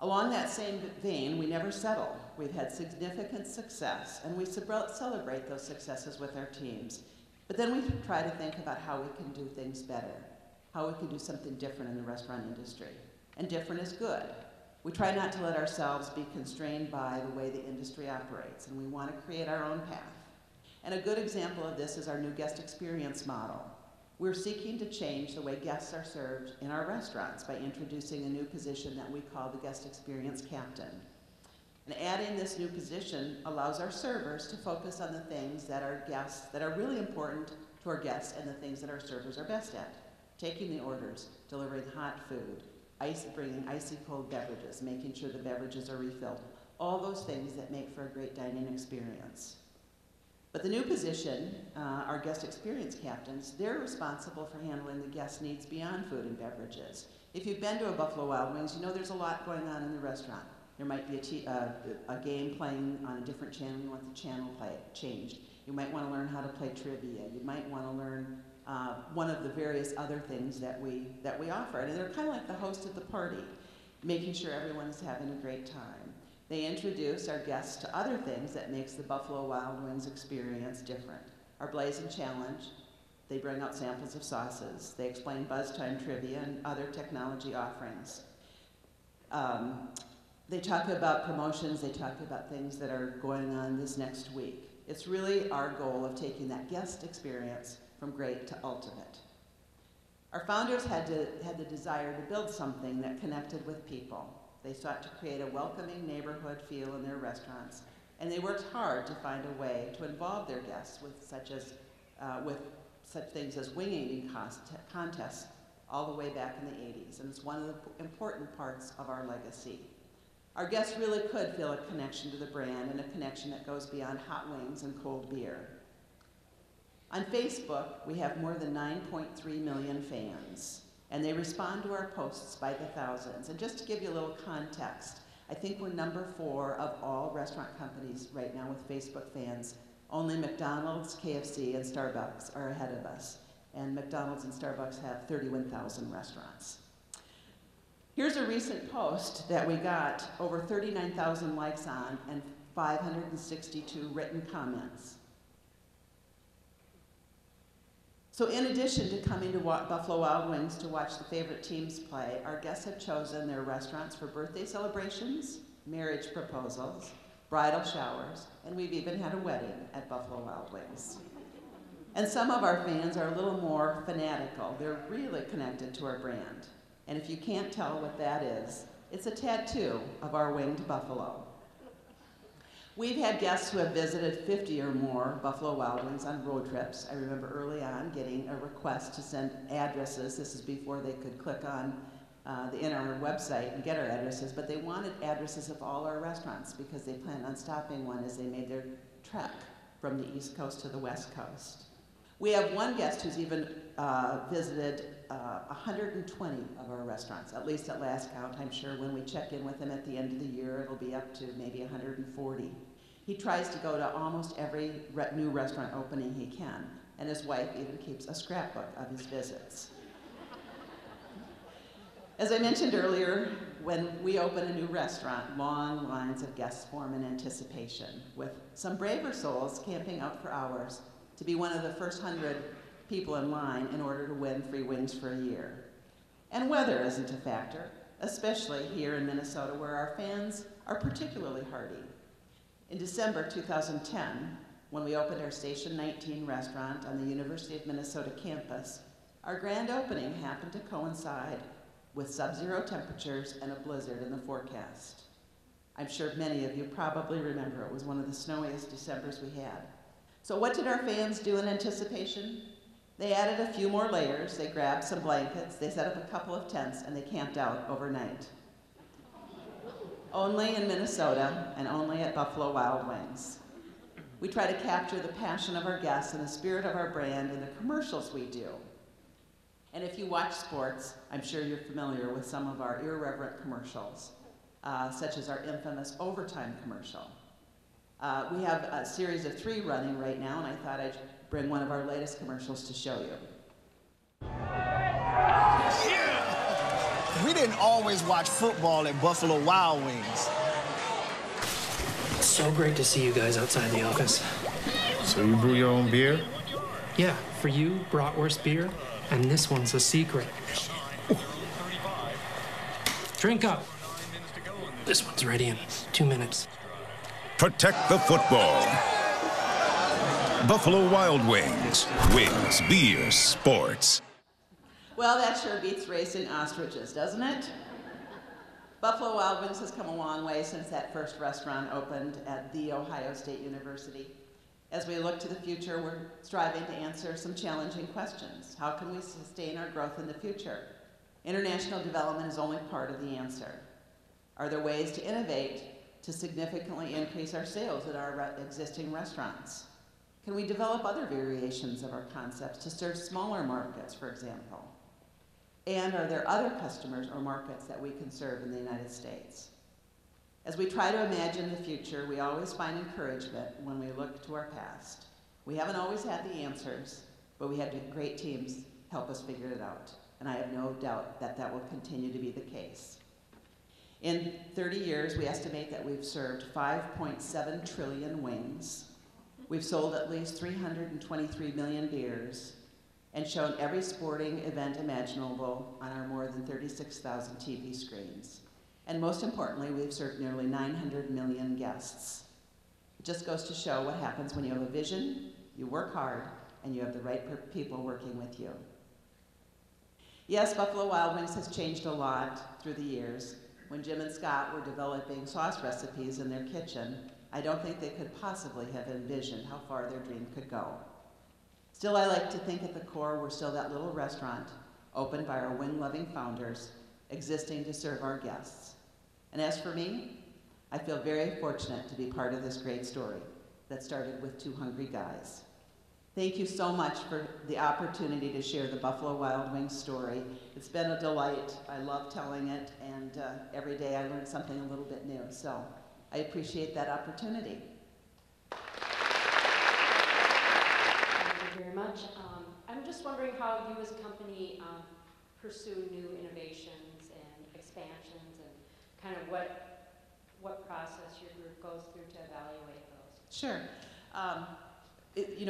[SPEAKER 2] Along that same vein, we never settle. We've had significant success, and we celebrate those successes with our teams. But then we try to think about how we can do things better, how we can do something different in the restaurant industry. And different is good. We try not to let ourselves be constrained by the way the industry operates, and we want to create our own path. And a good example of this is our new guest experience model. We're seeking to change the way guests are served in our restaurants by introducing a new position that we call the guest experience captain. And adding this new position allows our servers to focus on the things that are really important to our guests, and the things that our servers are best at. Taking the orders, delivering hot food, bringing icy cold beverages, making sure the beverages are refilled, all those things that make for a great dining experience. But the new position, our guest experience captains, they're responsible for handling the guest needs beyond food and beverages. If you've been to a Buffalo Wild Wings, you know there's a lot going on in the restaurant. There might be a game playing on a different channel. You want the channel changed. You might want to learn how to play trivia. You might want to learn one of the various other things that we offer. And they're kind of like the host of the party, making sure everyone's having a great time. They introduce our guests to other things that makes the Buffalo Wild Wings experience different. Our Blazing Challenge, they bring out samples of sauces. They explain buzz time trivia and other technology offerings. They talk about promotions. They talk about things that are going on this next week. It's really our goal of taking that guest experience from great to ultimate. Our founders had the desire to build something that connected with people. They sought to create a welcoming neighborhood feel in their restaurants, and they worked hard to find a way to involve their guests with such things as wing eating contests all the way back in the 80s, and it's one of the important parts of our legacy. Our guests really could feel a connection to the brand, and a connection that goes beyond hot wings and cold beer. On Facebook, we have more than 9.3 million fans, and they respond to our posts by the thousands. And just to give you a little context, I think we're number 4 of all restaurant companies right now with Facebook fans. Only McDonald's, KFC, and Starbucks are ahead of us. And McDonald's and Starbucks have 31,000 restaurants. Here's a recent post that we got over 39,000 likes on and 562 written comments. So in addition to coming to Buffalo Wild Wings to watch the favorite teams play, our guests have chosen their restaurants for birthday celebrations, marriage proposals, bridal showers, and we've even had a wedding at Buffalo Wild Wings. And some of our fans are a little more fanatical. They're really connected to our brand. And if you can't tell what that is, it's a tattoo of our winged buffalo. We've had guests who have visited 50 or more Buffalo Wild Wings on road trips. I remember early on getting a request to send addresses. This is before they could click on in our website and get our addresses, but they wanted addresses of all our restaurants because they planned on stopping one as they made their trek from the East Coast to the West Coast. We have one guest who's even visited 120 of our restaurants, at least at last count. I'm sure when we check in with him at the end of the year, it'll be up to maybe 140. He tries to go to almost every new restaurant opening he can, and his wife even keeps a scrapbook of his visits. As I mentioned earlier, when we open a new restaurant, long lines of guests form in anticipation, with some braver souls camping out for hours to be one of the first 100 people in line in order to win free wings for a year. And weather isn't a factor, especially here in Minnesota where our fans are particularly hardy. In December 2010, when we opened our Station 19 restaurant on the University of Minnesota campus, our grand opening happened to coincide with sub-zero temperatures and a blizzard in the forecast. I'm sure many of you probably remember it was one of the snowiest Decembers we had. So what did our fans do in anticipation? They added a few more layers, they grabbed some blankets, they set up a couple of tents, and they camped out overnight. Only in Minnesota, and only at Buffalo Wild Wings. We try to capture the passion of our guests and the spirit of our brand in the commercials we do. And if you watch sports, I'm sure you're familiar with some of our irreverent commercials, such as our infamous overtime commercial. We have a series of 3 running right now, and I thought I'd bring one of our latest commercials to show you.
[SPEAKER 4] We didn't always watch football at Buffalo Wild Wings.
[SPEAKER 5] It's so great to see you guys outside the office.
[SPEAKER 6] So you brew your own beer?
[SPEAKER 5] Yeah, for you, bratwurst beer, and this one's a secret. Drink up. This one's ready in 2 minutes.
[SPEAKER 7] Protect the football. Buffalo Wild Wings. Wings, beer, sports.
[SPEAKER 2] Well, that sure beats racing ostriches, doesn't it? Buffalo Wild Wings has come a long way since that first restaurant opened at The Ohio State University. As we look to the future, we're striving to answer some challenging questions. How can we sustain our growth in the future? International development is only part of the answer. Are there ways to innovate to significantly increase our sales at our existing restaurants? Can we develop other variations of our concepts to serve smaller markets, for example? And are there other customers or markets that we can serve in the United States? As we try to imagine the future, we always find encouragement when we look to our past. We haven't always had the answers, but we had great teams help us figure it out. And I have no doubt that that will continue to be the case. In 30 years, we estimate that we've served 5.7 trillion wings. We've sold at least 323 million beers and shown every sporting event imaginable on our more than 36,000 TV screens. And most importantly, we've served nearly 900 million guests. It just goes to show what happens when you have a vision, you work hard, and you have the right people working with you. Yes, Buffalo Wild Wings has changed a lot through the years. When Jim and Scott were developing sauce recipes in their kitchen, I don't think they could possibly have envisioned how far their dream could go. Still, I like to think at the core we're still that little restaurant opened by our wing-loving founders, existing to serve our guests. And as for me, I feel very fortunate to be part of this great story that started with 2 hungry guys. Thank you so much for the opportunity to share the Buffalo Wild Wings story. It's been a delight. I love telling it, and every day I learn something a little bit new. So I appreciate that opportunity.
[SPEAKER 8] Thank you very much. I'm just wondering how you as a company pursue new innovations and expansions, and kind of what process your group goes through to evaluate those.
[SPEAKER 2] Sure.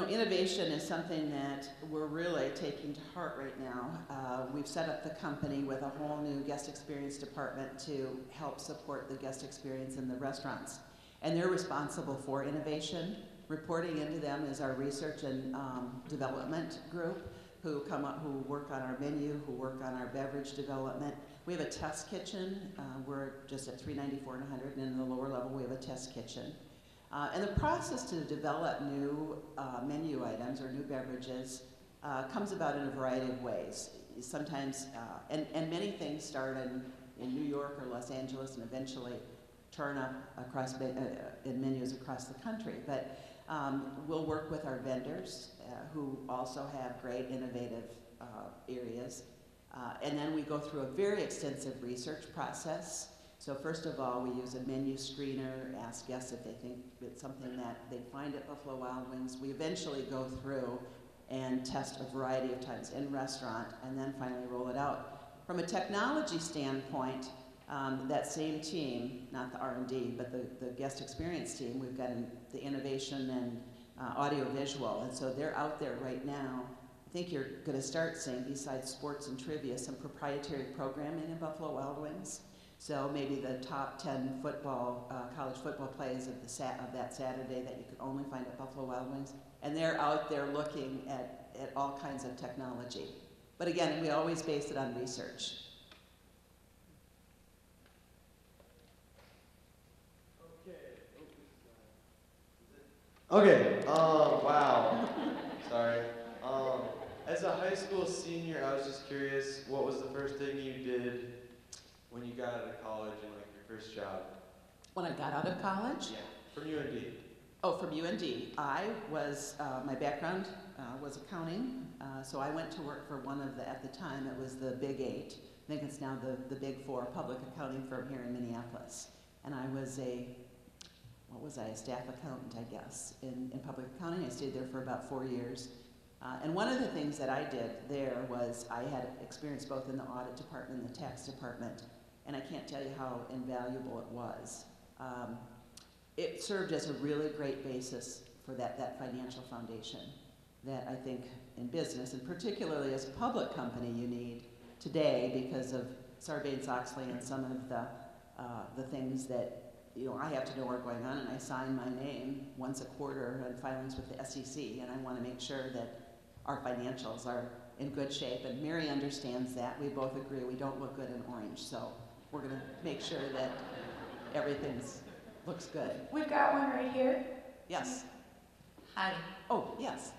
[SPEAKER 2] Innovation is something that we're really taking to heart right now. We've set up the company with a whole new guest experience department to help support the guest experience in the restaurants. And they're responsible for innovation. Reporting into them is our research and development group who work on our menu, who work on our beverage development. We have a test kitchen. We're just at 394 and 100, and in the lower level we have a test kitchen. And the process to develop new menu items or new beverages comes about in a variety of ways. sometimes, and many things start in New York or Los Angeles and eventually turn up across in menus across the country. But we'll work with our vendors who also have great innovative areas. And then we go through a very extensive research process. So first of all, we use a menu screener, ask guests if they think it's something that they find at Buffalo Wild Wings. We eventually go through and test a variety of times in restaurant, and then finally roll it out. From a technology standpoint, that same team, not the R&D, but the guest experience team, we've got the innovation and audio-visual, and so they're out there right now. I think you're going to start seeing, besides sports and trivia, some proprietary programming in Buffalo Wild Wings. So maybe the top 10 college football plays of that Saturday that you could only find at Buffalo Wild Wings. And they're out there looking at all kinds of technology. But again, we always base it on research.
[SPEAKER 9] Okay, wow, sorry. As a high school senior, I was just curious, what was the first thing you did when you got out of college and like your first job?
[SPEAKER 2] When I got out of college?
[SPEAKER 9] Yeah, from UND.
[SPEAKER 2] Oh, from UND. I was, my background was accounting, so I went to work for one of at the time, it was the Big Eight. I think it's now the Big Four public accounting firm here in Minneapolis. And I was a staff accountant, I guess, in public accounting. I stayed there for about 4 years. And one of the things that I did there was I had experience both in the audit department and the tax department, and I can't tell you how invaluable it was. It served as a really great basis for that financial foundation that I think in business, and particularly as a public company, you need today because of Sarbanes-Oxley and some of the things that I have to know are going on, and I sign my name once a quarter on filings with the SEC, and I want to make sure that our financials are in good shape, and Mary understands that. We both agree we don't look good in orange, so we're going to make sure that everything looks good.
[SPEAKER 10] We've got one right here.
[SPEAKER 2] Yes.
[SPEAKER 10] Hi.
[SPEAKER 2] Oh, yes.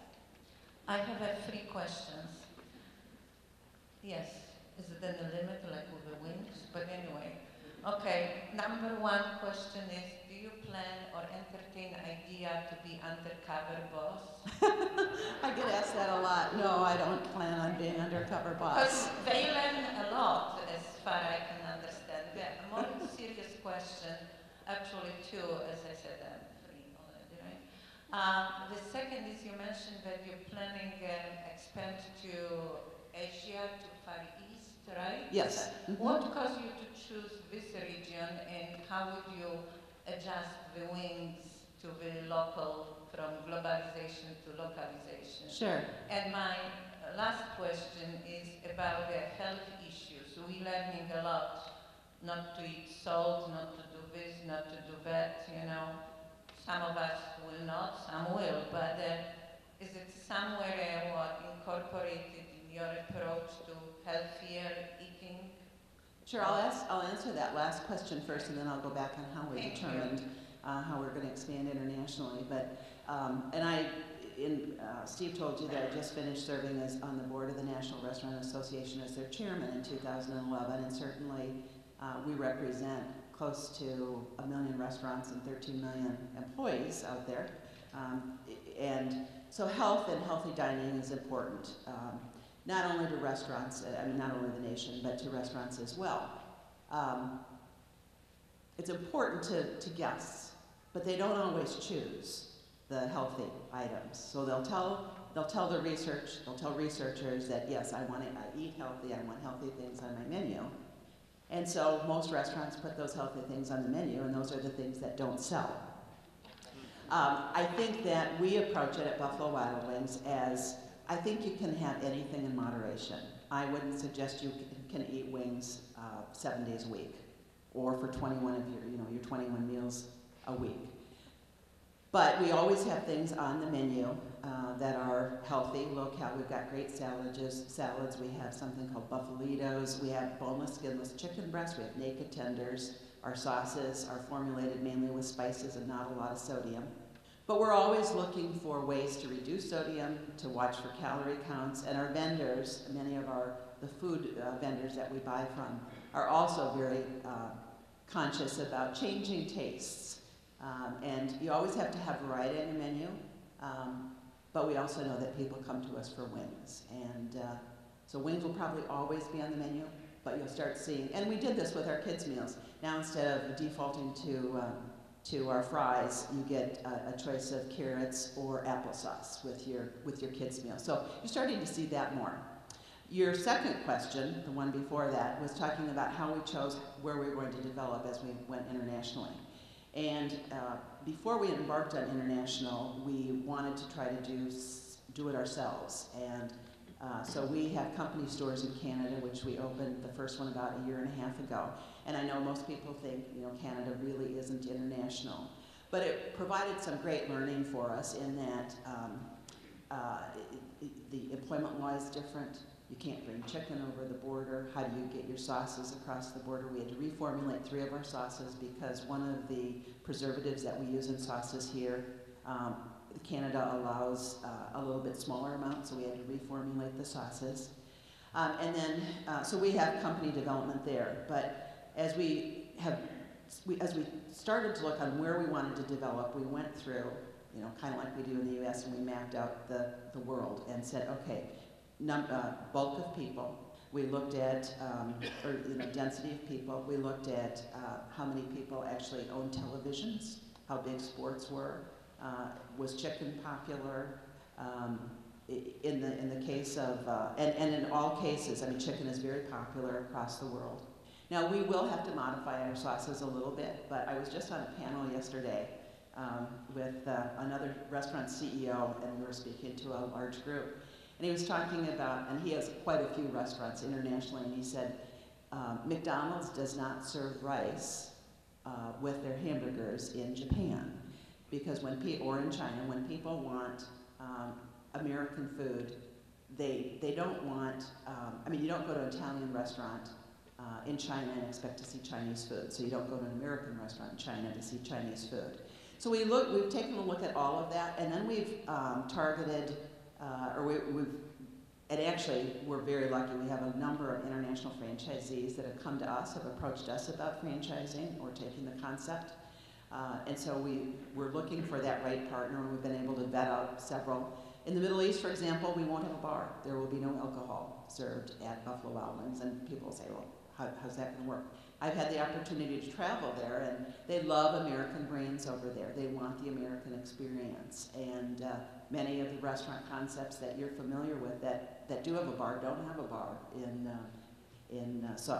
[SPEAKER 10] I have 3 questions. Yes. Is it in the limit, like with the wings? But anyway. Okay, number 1 question is, do you plan or entertain idea to be undercover boss?
[SPEAKER 2] I get asked that a lot. No, I don't plan on being undercover boss.
[SPEAKER 10] Because they learn a lot, as far as I can understand. A more serious question, actually 2, as I said, 3 already, right? The second is you mentioned that you're planning expand to Asia, to Far East, right?
[SPEAKER 2] Yes.
[SPEAKER 10] What caused you to choose this region, and how would you adjust the wings to the local, from globalization to localization?
[SPEAKER 2] Sure.
[SPEAKER 10] And my last question is about the health issues. We're learning a lot, not to eat salt, not to do this, not to do that, Some of us will not, some will, but is it somewhere incorporated in your approach to healthier eating?
[SPEAKER 2] Sure, I'll answer that last question first, and then I'll go back on how we determined how we're going to expand internationally. But Steve told you that I just finished serving on the board of the National Restaurant Association as their chairman in 2011, and certainly we represent close to 1 million restaurants and 13 million employees out there. And so health and healthy dining is important. Not only to restaurants, not only the nation, but to restaurants as well. It's important to guests, but they don't always choose the healthy items. So they'll tell the research, they'll tell researchers that yes, I eat healthy, I want healthy things on my menu. And so most restaurants put those healthy things on the menu, and those are the things that don't sell. I think that we approach it at Buffalo Wild Wings as, I think you can have anything in moderation. I wouldn't suggest you can eat wings 7 days a week, or for 21 of your 21 meals a week. But we always have things on the menu that are healthy, low-cal. We've got great salads. We have something called buffalitos. We have boneless, skinless chicken breasts. We have naked tenders. Our sauces are formulated mainly with spices and not a lot of sodium. But we're always looking for ways to reduce sodium, to watch for calorie counts, and our vendors, many of our the food vendors that we buy from are also very conscious about changing tastes. And you always have to have variety on your menu, but we also know that people come to us for wings. And so wings will probably always be on the menu, but you'll start seeing, and we did this with our kids' meals. Now instead of defaulting to our fries, you get a choice of carrots or applesauce with your kids' meal. So you're starting to see that more. Your second question, the one before that, was talking about how we chose where we were going to develop as we went internationally. And before we embarked on international, we wanted to try to do it ourselves. And so we have company stores in Canada, which we opened the first one about a year and a half ago. And I know most people think, Canada really isn't international. But it provided some great learning for us in that the employment law is different. You can't bring chicken over the border. How do you get your sauces across the border? We had to reformulate 3 of our sauces because one of the preservatives that we use in sauces here, Canada allows a little bit smaller amount, so we had to reformulate the sauces. And then, so we have company development there. But as we started to look on where we wanted to develop, we went through, kind of like we do in the U.S., and we mapped out the world and said, okay, bulk of people. We looked at density of people. We looked at how many people actually own televisions, how big sports were. Was chicken popular? In the case of, and in all cases, chicken is very popular across the world. Now, we will have to modify our sauces a little bit, but I was just on a panel yesterday with another restaurant CEO, and we were speaking to a large group. And he was talking about, and he has quite a few restaurants internationally, and he said, McDonald's does not serve rice with their hamburgers in Japan. Because or in China, when people want American food, they don't want, you don't go to an Italian restaurant in China and expect to see Chinese food. So you don't go to an American restaurant in China to see Chinese food. So we've taken a look at all of that, and then we've targeted, and actually we're very lucky. We have a number of international franchisees that have come to us, have approached us about franchising or taking the concept. And so we're looking for that right partner, and we've been able to vet out several. In the Middle East, for example, we won't have a bar. There will be no alcohol served at Buffalo Wild Wings, and people say, well, how's that going to work? I've had the opportunity to travel there, and they love American brands over there. They want the American experience, and many of the restaurant concepts that you're familiar with that do have a bar don't have a bar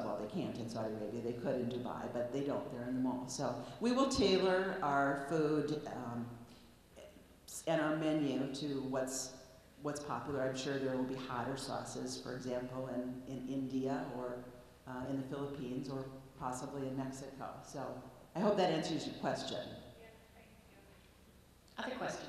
[SPEAKER 2] well, they can't in Saudi Arabia. They could in Dubai, but they don't. They're in the mall. So we will tailor our food and our menu to what's popular. I'm sure there will be hotter sauces, for example, in India or in the Philippines or possibly in Mexico. So I hope that answers your question.
[SPEAKER 8] Yes, thank you. Other questions?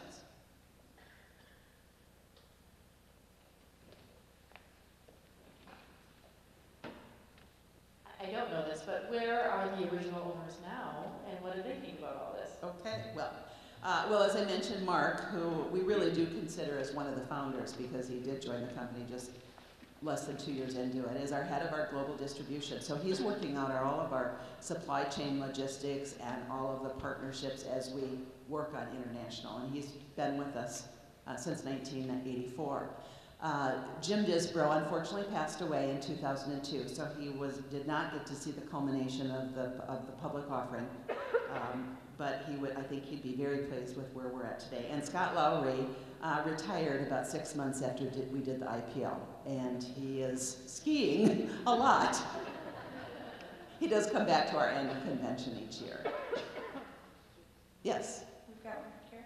[SPEAKER 8] I don't know this, but where are the original owners now, and what do they think about all this?
[SPEAKER 2] Okay, well, as I mentioned, Mark, who we really do consider as one of the founders because he did join the company just less than 2 years into it, is our head of our global distribution. So he's working out all of our supply chain logistics and all of the partnerships as we work on international, and he's been with us since 1984. Jim Disbrow unfortunately passed away in 2002, so he did not get to see the culmination of the public offering, but I think he'd be very pleased with where we're at today. And Scott Lowry retired about 6 months after we did the IPO, and he is skiing a lot. He does come back to our annual convention each year. Yes?
[SPEAKER 11] We've got one here.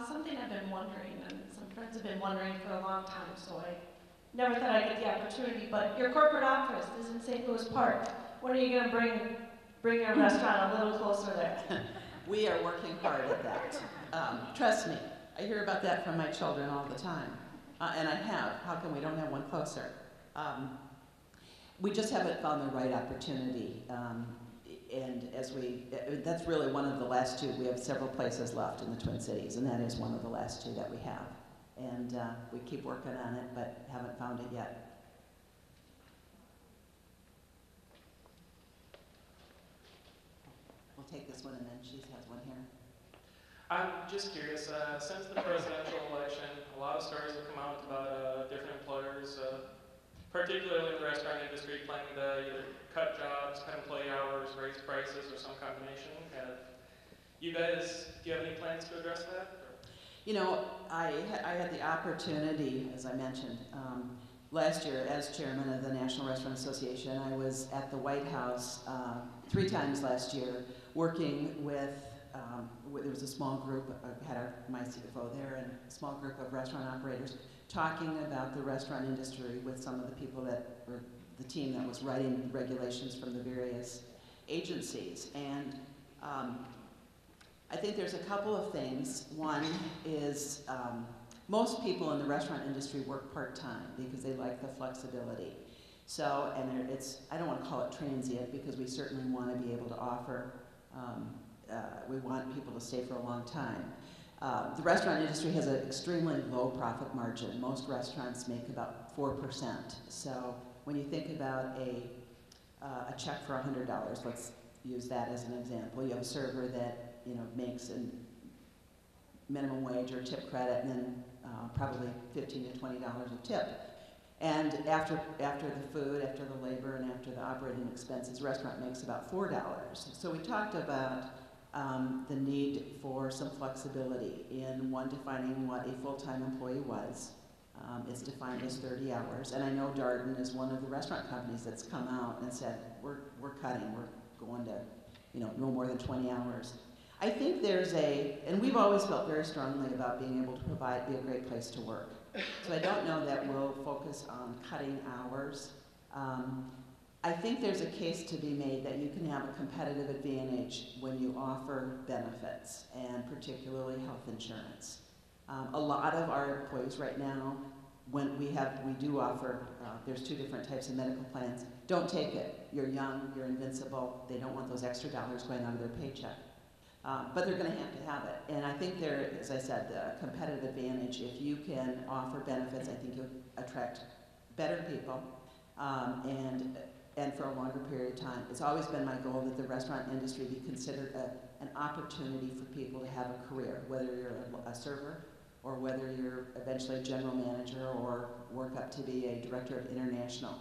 [SPEAKER 11] Something I've been wondering, and some friends have been wondering for a long time, so I never thought I'd get the opportunity, but your corporate office is in St. Louis Park. When are you going to bring your restaurant a little closer there?
[SPEAKER 2] We are working hard at that. Trust me, I hear about that from my children all the time. And I have. How come we don't have one closer? We just haven't found the right opportunity. And that's really one of the last two. We have several places left in the Twin Cities, and that is one of the last two that we have. And we keep working on it, but haven't found it yet. take this one, and then she has one here.
[SPEAKER 12] I'm just curious, since the presidential election, a lot of stories have come out about different employers, particularly in the restaurant industry, planning to either cut jobs, cut employee hours, raise prices, or some combination. Do you have any plans to address that?
[SPEAKER 2] You know, I had the opportunity, as I mentioned, last year as chairman of the National Restaurant Association. I was at the White House 3 times last year working with, there was a small group, I had my CFO there, and a small group of restaurant operators talking about the restaurant industry with some of the people that, or the team that was writing regulations from the various agencies. And I think there's a couple of things. One is most people in the restaurant industry work part-time because they like the flexibility. So, and I don't want to call it transient because we certainly want to be able to offer, we want people to stay for a long time. The restaurant industry has an extremely low profit margin. Most restaurants make about 4%. So when you think about a check for $100, let's use that as an example. You have a server that makes a minimum wage or tip credit, and then probably $15 to $20 a tip. And after the food, after the labor, and after the operating expenses, the restaurant makes about $4. So we talked about the need for some flexibility in defining what a full-time employee was. It's defined as 30 hours. And I know Darden is one of the restaurant companies that's come out and said, we're cutting, we're going to no more than 20 hours. I think and we've always felt very strongly about being able to be a great place to work. So I don't know that we'll focus on cutting hours. I think there's a case to be made that you can have a competitive advantage when you offer benefits, and particularly health insurance. A lot of our employees right now, when we do offer, there's 2 different types of medical plans. Don't take it. You're young, you're invincible. They don't want those extra dollars going out of their paycheck. But they're going to have it. And I think there, as I said, the competitive advantage, if you can offer benefits, I think you'll attract better people and for a longer period of time. It's always been my goal that the restaurant industry be considered an opportunity for people to have a career, whether you're a server or whether you're eventually a general manager or work up to be a director of international.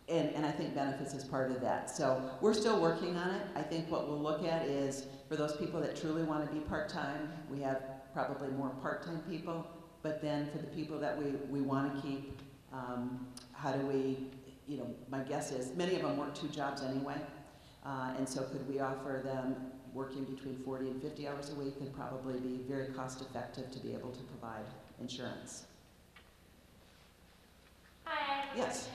[SPEAKER 2] And I think benefits is part of that. So we're still working on it. I think what we'll look at is, for those people that truly want to be part-time, we have probably more part-time people. But then for the people that we want to keep, how do we, my guess is many of them work 2 jobs anyway. And so could we offer them working between 40 and 50 hours a week and probably be very cost-effective to be able to provide insurance.
[SPEAKER 13] Hi.
[SPEAKER 2] Yes.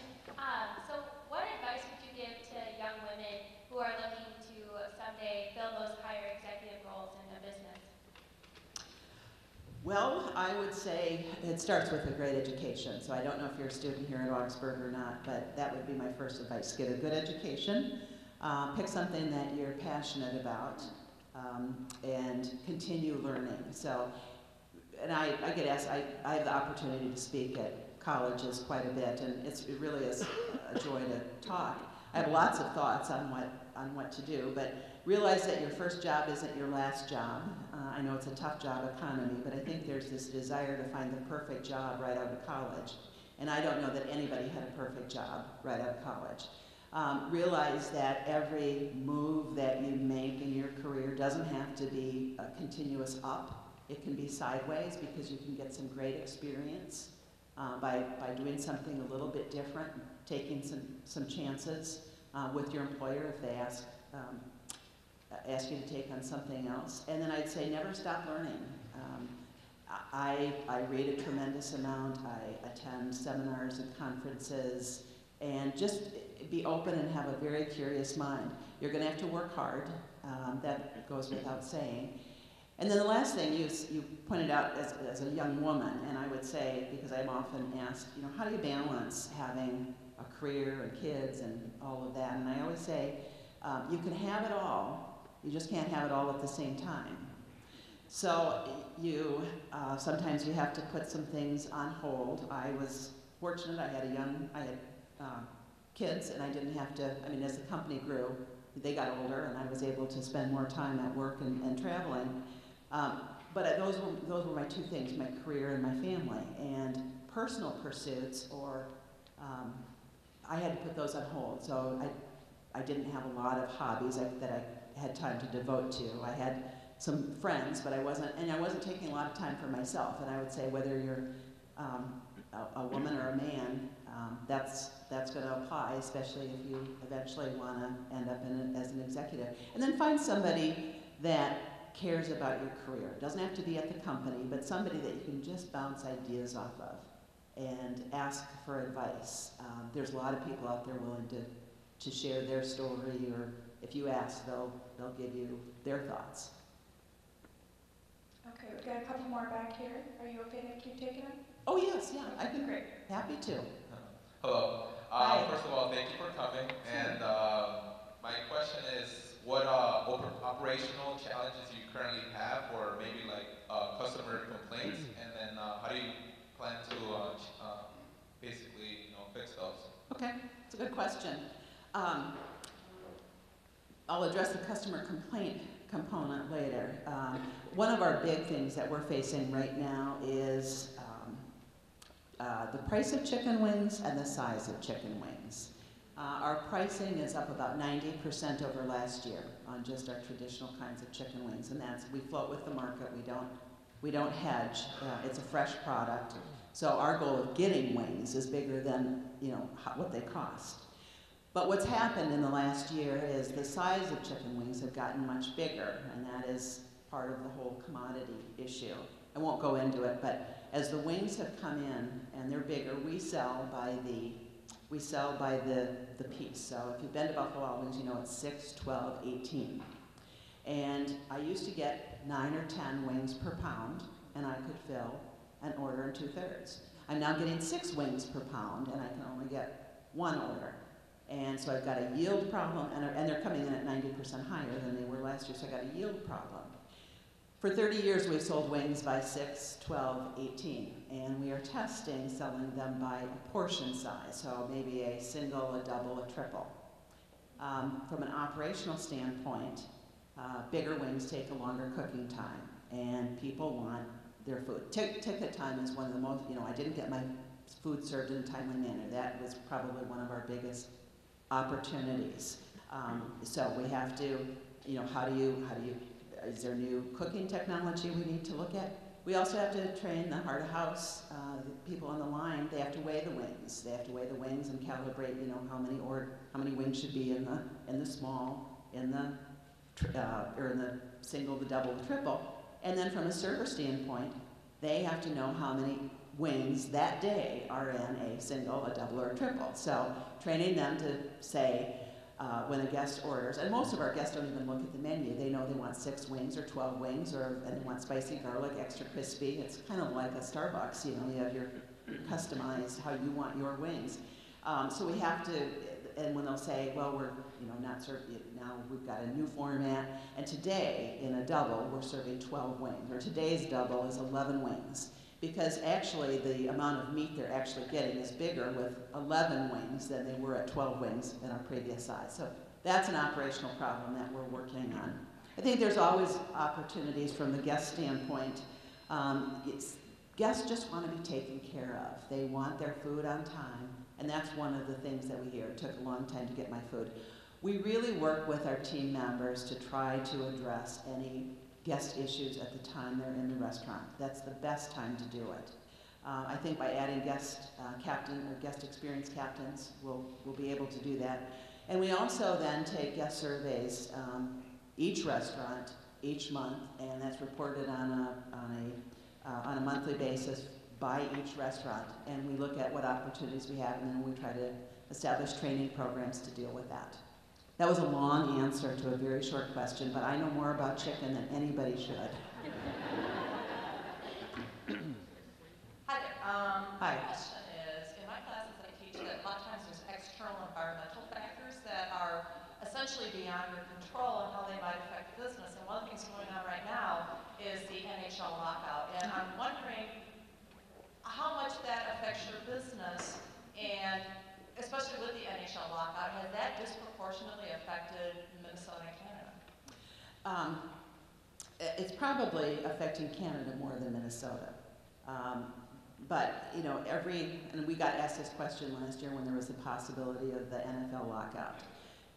[SPEAKER 13] So what advice would you give to young women who are looking to someday fill those higher executive roles in a business?
[SPEAKER 2] Well, I would say it starts with a great education. So I don't know if you're a student here at Augsburg or not, but that would be my first advice. Get a good education, pick something that you're passionate about, and continue learning. So, and I get asked, I have the opportunity to speak at colleges quite a bit, and it really is a joy to talk. I have lots of thoughts on what to do, but realize that your first job isn't your last job. I know it's a tough job economy, but I think there's this desire to find the perfect job right out of college. And I don't know that anybody had a perfect job right out of college. Realize that every move that you make in your career doesn't have to be a continuous up. It can be sideways because you can get some great experience by doing something a little bit different, taking some chances with your employer if they ask you to take on something else. And then I'd say never stop learning. I read a tremendous amount. I attend seminars and conferences, and just be open and have a very curious mind. You're going to have to work hard. That goes without saying. And then the last thing you pointed out as a young woman, and I would say, because I'm often asked, how do you balance having a career and kids and all of that? And I always say, you can have it all, you just can't have it all at the same time. So sometimes you have to put some things on hold. I was fortunate, I had kids, and I didn't have to, I mean, as the company grew, they got older, and I was able to spend more time at work and traveling. But those were my two things, my career and my family. And personal pursuits, or I had to put those on hold. So I didn't have a lot of hobbies that I had time to devote to. I had some friends, but I wasn't taking a lot of time for myself. And I would say whether you're a woman or a man, that's going to apply, especially if you eventually want to end up as an executive. And then find somebody that cares about your career. It doesn't have to be at the company, but somebody that you can just bounce ideas off of and ask for advice. There's a lot of people out there willing to share their story, or if you ask, they'll give you their thoughts.
[SPEAKER 11] Okay, we've got a couple more back here. Are you okay to keep taking them?
[SPEAKER 2] Oh yes, yeah, I can.
[SPEAKER 11] Great.
[SPEAKER 2] Happy to.
[SPEAKER 14] Hello.
[SPEAKER 2] Hi.
[SPEAKER 14] First of all, thank you for coming. And my question is, what operational challenges you currently have, or maybe like customer complaints, and then how do you plan to basically fix those?
[SPEAKER 2] Okay, it's a good question. I'll address the customer complaint component later. One of our big things that we're facing right now is the price of chicken wings and the size of chicken wings. Our pricing is up about 90% over last year on just our traditional kinds of chicken wings, and we float with the market. We don't hedge. It's a fresh product, so our goal of getting wings is bigger than what they cost. But what's happened in the last year is the size of chicken wings have gotten much bigger, and that is part of the whole commodity issue. I won't go into it, but as the wings have come in and they're bigger, we sell by the piece. So if you've been to Buffalo Wild Wings, you know it's 6, 12, 18. And I used to get 9 or 10 wings per pound, and I could fill an order in 2/3. I'm now getting 6 wings per pound, and I can only get 1 order. And so I've got a yield problem, and they're coming in at 90% higher than they were last year, so I got a yield problem. For 30 years, we've sold wings by 6, 12, 18, and we are testing selling them by a portion size, so maybe a single, a double, a triple. From an operational standpoint, bigger wings take a longer cooking time, and people want their food. Ticket time is one of the most, I didn't get my food served in a timely manner. That was probably one of our biggest opportunities. So we have to, is there new cooking technology we need to look at? We also have to train the heart of house, the people on the line. They have to weigh the wings. They have to weigh the wings and calibrate, how many wings should be in the small, in the single, the double, the triple. And then from a server standpoint, they have to know how many wings that day are in a single, a double, or a triple. So training them to say, when a guest orders, and most of our guests don't even look at the menu. They know they want 6 wings or 12 wings, and they want spicy garlic, extra crispy. It's kind of like a Starbucks, you have your customized how you want your wings. So we have to, and when they'll say, well, we're not serving it now, we've got a new format, and today in a double we're serving 12 wings, or today's double is 11 wings. Because actually the amount of meat they're actually getting is bigger with 11 wings than they were at 12 wings in our previous size. So that's an operational problem that we're working on. I think there's always opportunities from the guest standpoint. Guests just want to be taken care of. They want their food on time, and that's one of the things that we hear. It took a long time to get my food. We really work with our team members to try to address any guest issues at the time they're in the restaurant. That's the best time to do it. I think by adding guest experience captains, we'll be able to do that. And we also then take guest surveys each restaurant, each month, and that's reported on a monthly basis by each restaurant. And we look at what opportunities we have, and then we try to establish training programs to deal with that. That was a long answer to a very short question, but I know more about chicken than anybody should.
[SPEAKER 15] Hi there.
[SPEAKER 2] Hi.
[SPEAKER 15] My question is, in my classes I teach that a lot of times there's external environmental factors that are essentially beyond your control and how they might affect the business. And one of the things going on right now is the NHL lockout. And I'm wondering how much that affects your business, and especially with the NHL lockout, has that disproportionately affected Minnesota and Canada?
[SPEAKER 2] It's probably affecting Canada more than Minnesota. But, you know, and we got asked this question last year when there was the possibility of the NFL lockout.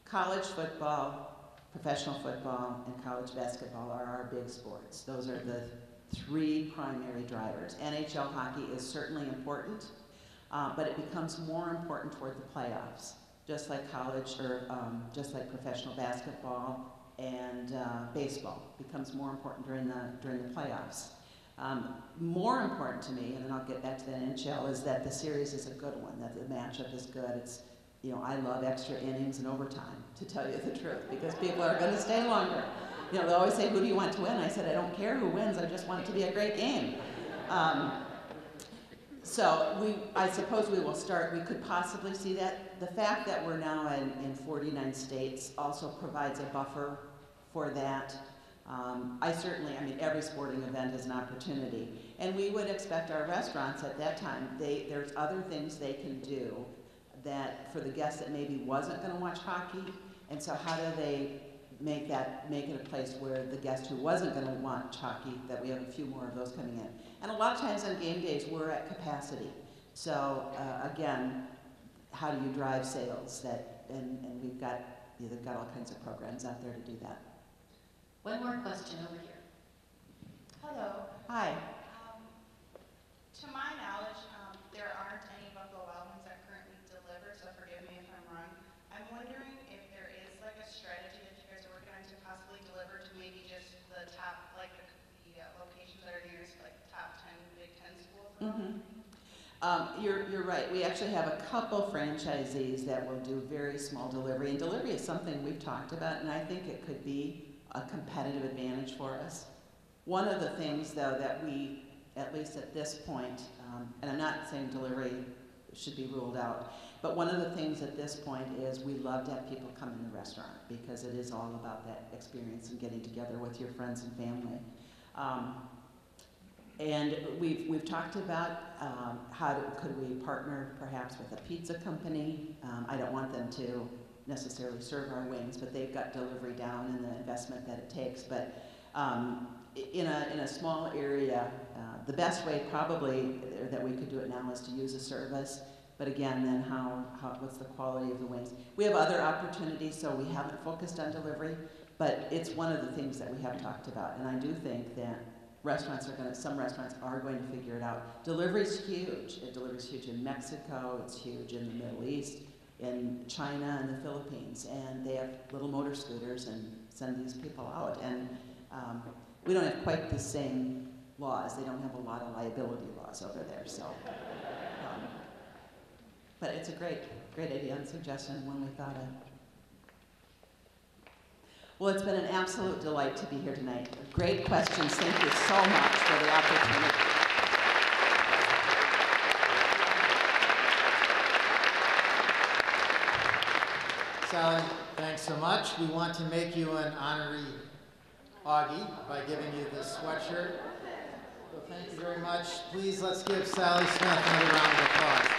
[SPEAKER 2] College football, professional football, and college basketball are our big sports. Those are the three primary drivers. NHL hockey is certainly important, but it becomes more important toward the playoffs, just like college or just like professional basketball and baseball becomes more important during the playoffs. More important to me, and then I'll get back to the NHL, is that the series is a good one, that the matchup is good. It's, you know, I love extra innings and overtime, to tell you the truth, because people are going to stay longer. You know, they always say, who do you want to win? I said, I don't care who wins, I just want it to be a great game. So I suppose we will start, we could possibly see that. The fact that we're now in 49 states also provides a buffer for that. I mean, every sporting event is an opportunity. And we would expect our restaurants at that time, there's other things they can do that for the guest that maybe wasn't going to watch hockey. And so how do they make it a place where the guest who wasn't going to watch hockey, that we have a few more of those coming in. And a lot of times on game days, we're at capacity. So again, how do you drive sales? And they've got all kinds of programs out there to do that.
[SPEAKER 16] One more question over here.
[SPEAKER 17] Hello.
[SPEAKER 2] Hi.
[SPEAKER 17] To my knowledge, there aren't any Buffalo Wild Wings that currently deliver, so forgive me if I'm wrong. I'm wondering if there is like a strategy that you guys are working on to possibly deliver to maybe just the top, like the locations that are nearest, like top 10 Big Ten schools.
[SPEAKER 2] Mm-hmm. You're right. We actually have a couple franchisees that will do very small delivery, and delivery is something we've talked about, and I think it could be a competitive advantage for us. One of the things, though, that we, at least at this point, and I'm not saying delivery should be ruled out, but one of the things at this point is we love to have people come in the restaurant because it is all about that experience and getting together with your friends and family. And we've talked about could we partner perhaps with a pizza company. I don't want them to necessarily serve our wings, but they've got delivery down and the investment that it takes. But in a small area, the best way probably that we could do it now is to use a service. But again, then what's the quality of the wings? We have other opportunities, so we haven't focused on delivery, but it's one of the things that we have talked about. And I do think that some restaurants are going to figure it out. Delivery's huge. Delivery's huge in Mexico, it's huge in the Middle East, in China and the Philippines, and they have little motor scooters and send these people out. And we don't have quite the same laws. They don't have a lot of liability laws over there. So, but it's a great idea and suggestion, one we thought of. Well, it's been an absolute delight to be here tonight. Great questions. Thank you so much for the opportunity.
[SPEAKER 1] Sally, thanks so much. We want to make you an honorary Augie by giving you this sweatshirt. So thank you very much. Please let's give Sally Smith another round of applause.